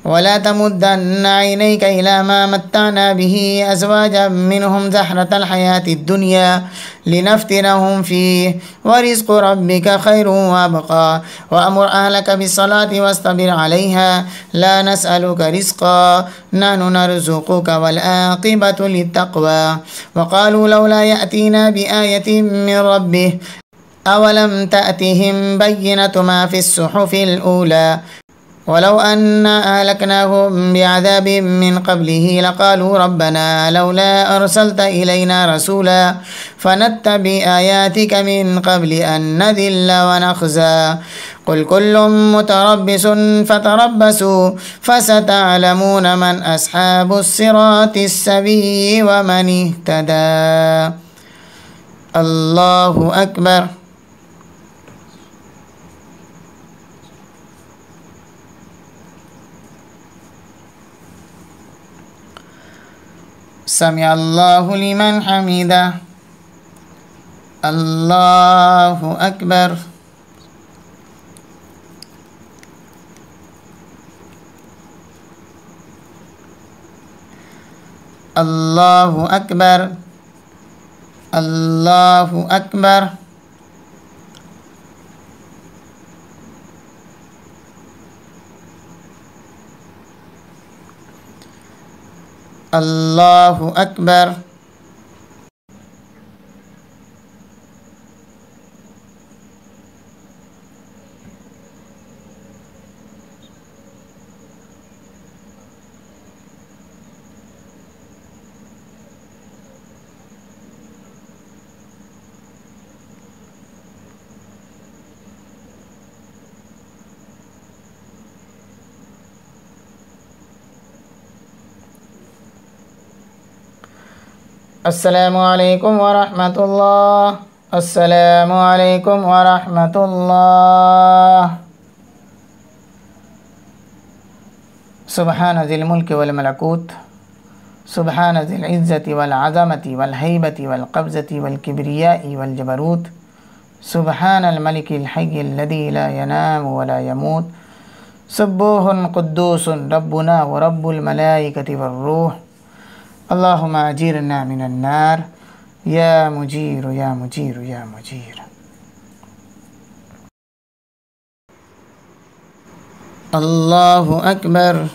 ولا تمدن عينيك إلى ما متعنا به أزواجا منهم زهرة الحياة الدنيا لنفتنهم فيه ورزق ربك خير وأبقى وأمر أهلك بالصلاة واصطبر عليها لا نسألك رزقا نحن نرزقك والعاقبة للتقوى وقالوا لولا يأتينا بآية من ربه أولم تأتهم بينة ما في الصحف الأولى ولو أنا أهلكناهم بعذاب من قبله لقالوا ربنا لولا أرسلت إلينا رسولا فنتبع آياتك من قبل أن نذل ونخزى قل كل متربص فتربصوا فستعلمون من أصحاب الصراط السوي ومن اهتدى. الله أكبر. سمع الله لمن حمده. الله أكبر. الله أكبر. الله أكبر. الله أكبر. السلام عليكم ورحمة الله. السلام عليكم ورحمة الله. سبحان ذي الملك والملكوت سبحان ذي العزة والعظمة والهيبة والقبضة والكبرياء والجبروت سبحان الملك الحي الذي لا ينام ولا يموت سبوح قدوس ربنا ورب الملائكة والروح اللهم أجيرنا من النار يا مجير يا مجير يا مجير. الله أكبر.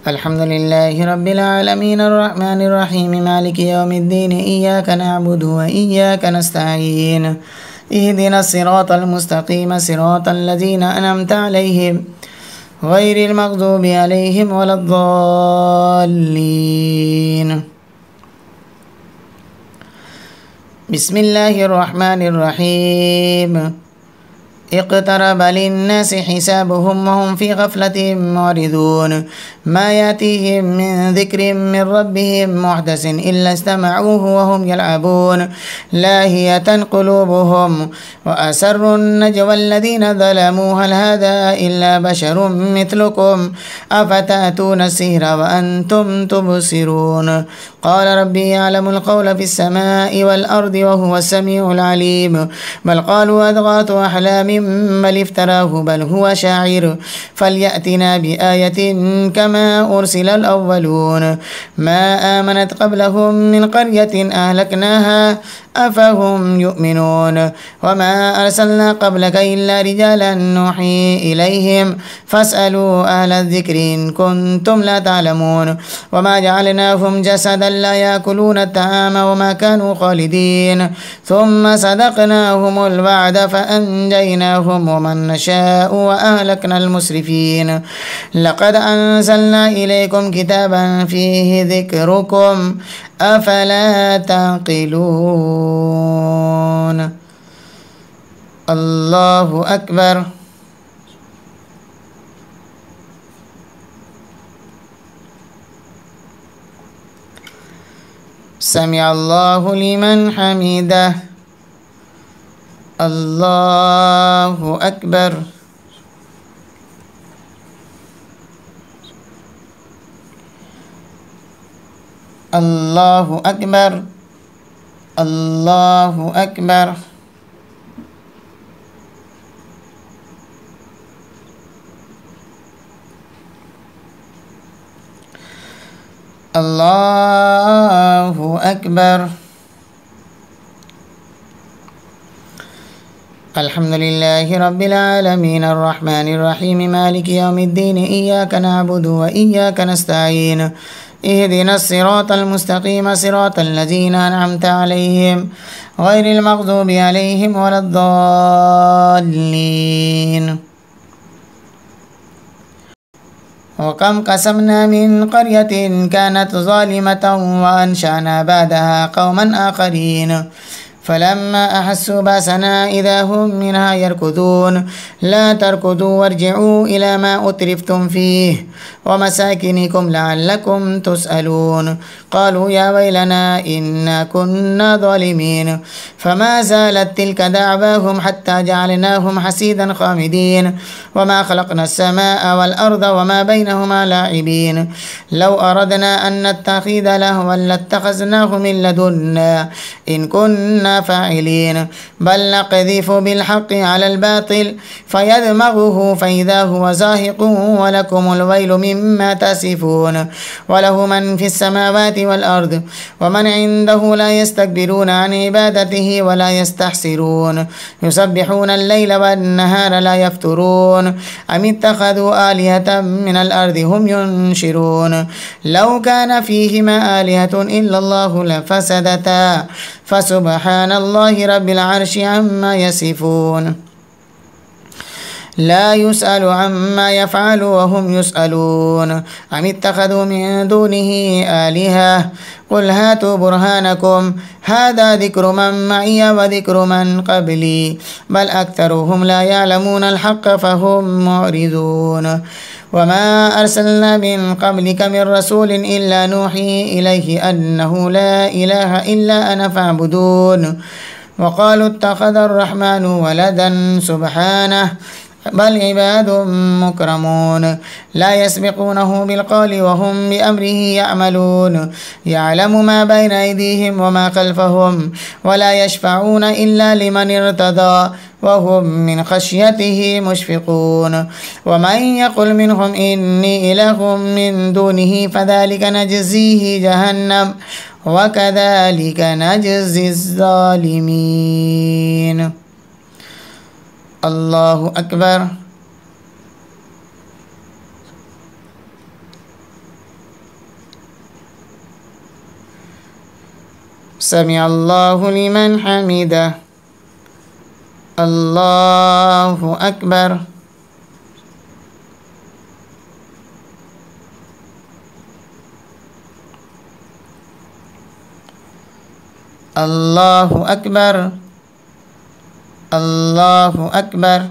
الحمد لله رب العالمين الرحمن الرحيم مالك يوم الدين إياك نعبد وإياك نستعين اهدنا الصراط المستقيم صراط الذين أنعمت عليهم غير المغضوب عليهم ولا الضالين. بسم الله الرحمن الرحيم اقترب للناس حسابهم وهم في غفلة معرضون ما يأتيهم من ذكر من ربهم محدث إلا استمعوه وهم يلعبون لاهية قلوبهم وأسروا النجوى الذين ظلموا هل هذا إلا بشر مثلكم أفتأتون السحر وأنتم تبصرون قال ربي يعلم القول في السماء والأرض وهو السميع العليم بل قالوا أضغاث أحلام بل افتراه بل هو شاعر فليأتنا بآية كما أرسل الأولون ما آمنت قبلهم من قرية أهلكناها أفهم يؤمنون وما أرسلنا قبلك إلا رجالا نوحي إليهم فاسألوا أهل الذكر إن كنتم لا تعلمون وما جعلناهم جسدا لا يأكلون الطعام وما كانوا خالدين ثم صدقناهم الوعد فأنجيناهم ومن نشاء وأهلكنا المسرفين لقد أنزلنا إليكم كتابا فيه ذكركم أفلا تعقلون الله أكبر سمع الله لمن حمده الله أكبر الله أكبر الله أكبر الله أكبر الحمد لله رب العالمين الرحمن الرحيم مالك يوم الدين إياك نعبد وإياك نستعين اهدنا الصراط المستقيم صراط الذين أنعمت عليهم غير المغضوب عليهم ولا الضالين وكم قسمنا من قرية كانت ظالمة وأنشأنا بعدها قوما آخرين فلما أحسوا بأسنا إذا هم منها يركضون لا تركضوا وارجعوا إلى ما أترفتم فيه ومساكنكم لعلكم تسألون قالوا يا ويلنا إنا كنا ظالمين فما زالت تلك دعواهم حتى جعلناهم حسيدا خامدين وما خلقنا السماء والأرض وما بينهما لاعبين لو أردنا أن نتخذ لهوا لاتخذناه من لدنا إن كنا فاعلين بل نقذف بالحق على الباطل فيدمغه فإذا هو زاهق ولكم الويل مما تصفون وله من في السماوات والأرض ومن عنده لا يستكبرون عن عبادته ولا يستحسرون يسبحون الليل والنهار لا يفترون أم اتخذوا آلهة من الأرض هم ينشرون لو كان فيهما آلهة إلا الله لفسدتا فسبحان الله رب العرش عما يصفون لا يسأل عما يفعل وهم يسألون أم اتخذوا من دونه آلهة قل هاتوا برهانكم هذا ذكر من معي وذكر من قبلي بل أكثرهم لا يعلمون الحق فهم معرضون وما أرسلنا من قبلك من رسول إلا نوحي إليه أنه لا إله إلا أنا فاعبدون وقالوا اتخذ الرحمن ولدا سبحانه بل عباد مكرمون لا يسبقونه بالقول وهم بأمره يعملون يعلم ما بين أيديهم وما خلفهم ولا يشفعون إلا لمن ارتضى وهم من خشيته مشفقون ومن يقل منهم إني إله من دونه فذلك نجزيه جهنم وكذلك نجزي الظالمين الله أكبر سمع الله لمن حمده الله أكبر الله أكبر الله أكبر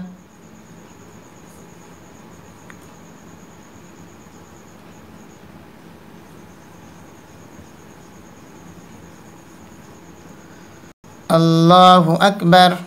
الله أكبر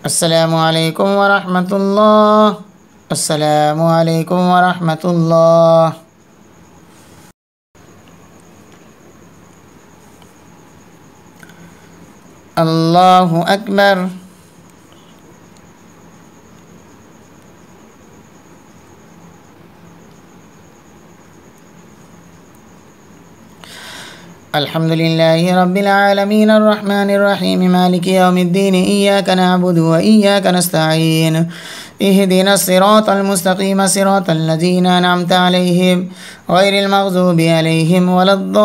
Assalamualaikum warahmatullah. Assalamualaikum warahmatullah. Allahu Akbar. الحمد لله رب العالمين الرحمن الرحيم مالك يوم الدين إياك نعبد وإياك نستعين اهدنا الصراط المستقيم صراط الذين أنعمت عليهم غير المغضوب عليهم ولا الضالين.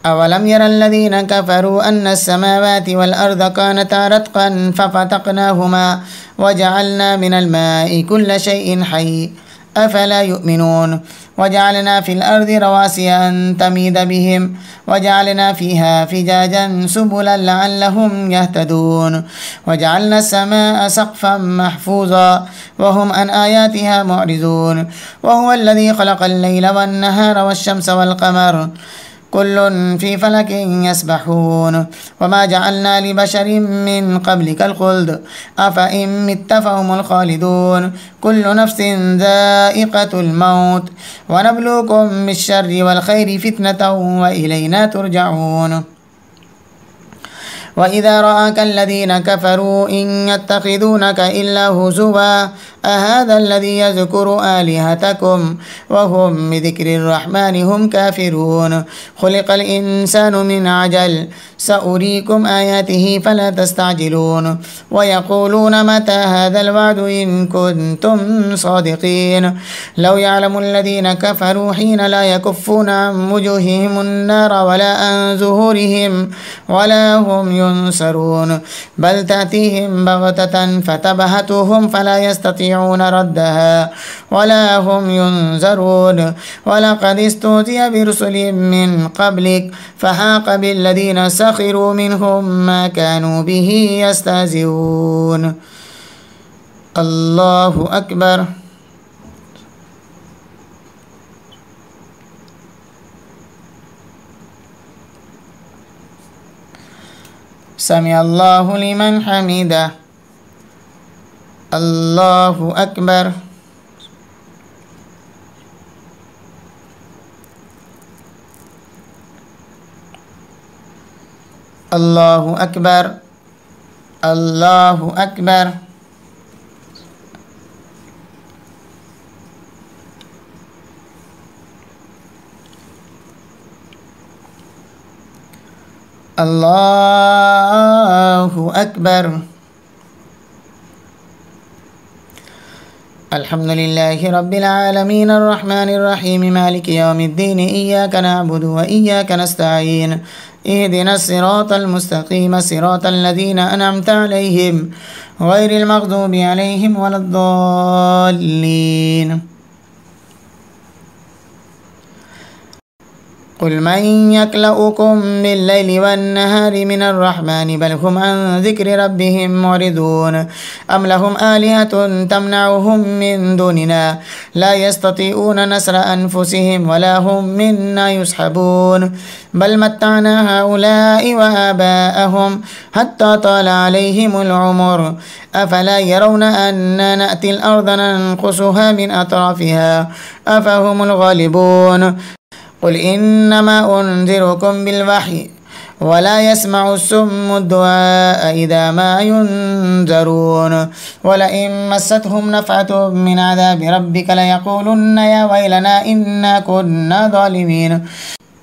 أولم ير الذين كفروا أن السماوات والأرض كانتا رتقا ففتقناهما وجعلنا من الماء كل شيء حي أفلا يؤمنون. وجعلنا في الأرض رواسي أن تميد بهم وجعلنا فيها فجاجا سبلا لعلهم يهتدون. وجعلنا السماء سقفا محفوظا وهم عن آياتها معرضون. وهو الذي خلق الليل والنهار والشمس والقمر كل في فلك يسبحون. وما جعلنا لبشر من قبلك الخلد أفإن مت فهم الخالدون. كل نفس ذائقة الموت ونبلوكم بالشر والخير فتنة وإلينا ترجعون. وإذا رآك الذين كفروا إن يتخذونك إلا هزوا أهذا الذي يذكر آلهتكم وهم بذكر الرحمن هم كافرون. خلق الإنسان من عجل سأريكم آياته فلا تستعجلون. ويقولون متى هذا الوعد إن كنتم صادقين. لو يعلم الذين كفروا حين لا يكفون عن وجوههم النار ولا عن ظهورهم ولا هم ينصرون بل تأتيهم بغتة فتبهتهم فلا يستطيعون ردها ولا هم ينذرون. ولقد استهزئ برسل من قبلك فحاق بالذين سخروا منهم ما كانوا به يستهزئون. الله أكبر. سمع الله لمن حمده. الله أكبر. الله أكبر. الله أكبر. الله أكبر. الحمد لله رب العالمين الرحمن الرحيم مالك يوم الدين إياك نعبد وإياك نستعين اهدنا الصراط المستقيم صراط الذين أنعمت عليهم غير المغضوب عليهم ولا الضالين. قل من يكلؤكم بالليل والنهار من الرحمن بل هم عن ذكر ربهم معرضون. أم لهم آلهة تمنعهم من دوننا لا يستطيعون نصر أنفسهم ولا هم منا يسحبون. بل متعنا هؤلاء وآباءهم حتى طال عليهم العمر أفلا يرون أنا نأتي الأرض ننقصها من أطرافها أفهم الغالبون. قل إنما أنذركم بالوحي ولا يسمع السم الدعاء إذا ما ينذرون. ولئن مستهم نفعة من عذاب ربك ليقولن يا ويلنا إنا كنا ظالمين.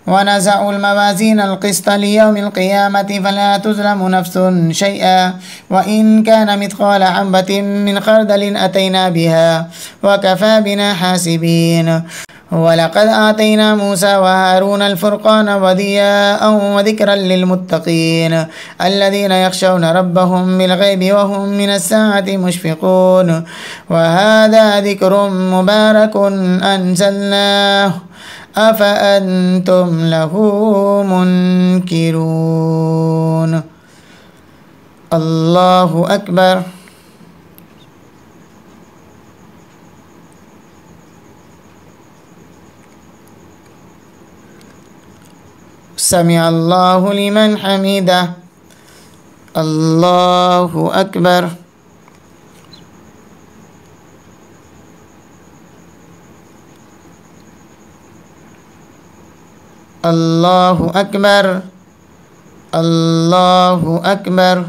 ونزعوا الموازين القسط ليوم القيامة فلا تظلم نفس شيئا وإن كان مثقال حبة من خردل أتينا بها وكفى بنا حاسبين. ولقد آتينا موسى وهارون الفرقان وضياء وذكرا للمتقين الذين يخشون ربهم بالغيب وهم من الساعة مشفقون. وهذا ذكر مبارك أنزلناه أفأنتم له منكرون. الله أكبر. समिअल्लाहु लिमन हमीदा। अल्लाहु अकबर। अल्लाहु अकबर। अल्लाहु अकबर।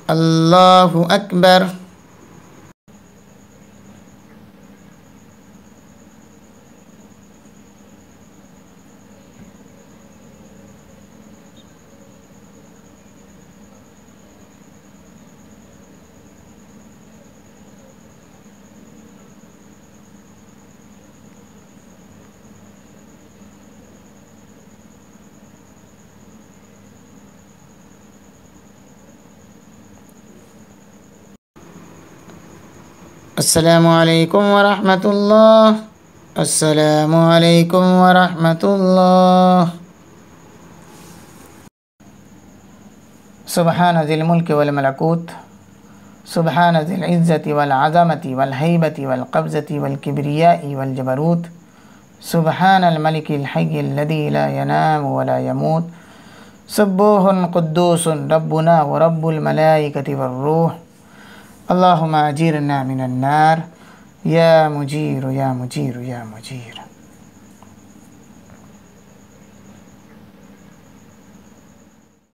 अल्लाहु अकबर। अस्सलामु अलैकुम वरहमतुल्लाह। अस्सलामु अलैकुम वरहमतुल्लाह। सुब्हान ज़िल मुल्क वल मलकूत, सुब्हान ज़िल इज़्ज़ति वल अज़मति वल हैबति वल क़ब्ज़ति वल किब्रियाइ वल जबरूत, सुब्हानल मलिकिल हय्यिल लज़ी ला यनामु व ला यमूत, सुब्बूहुन क़ुद्दूसुन रब्बुना व रब्बुल मलाइकति वर्रूह। अल्लाहुम्मा अजीरना मिनन नार या मुजीर या मुजीर या मुजीर।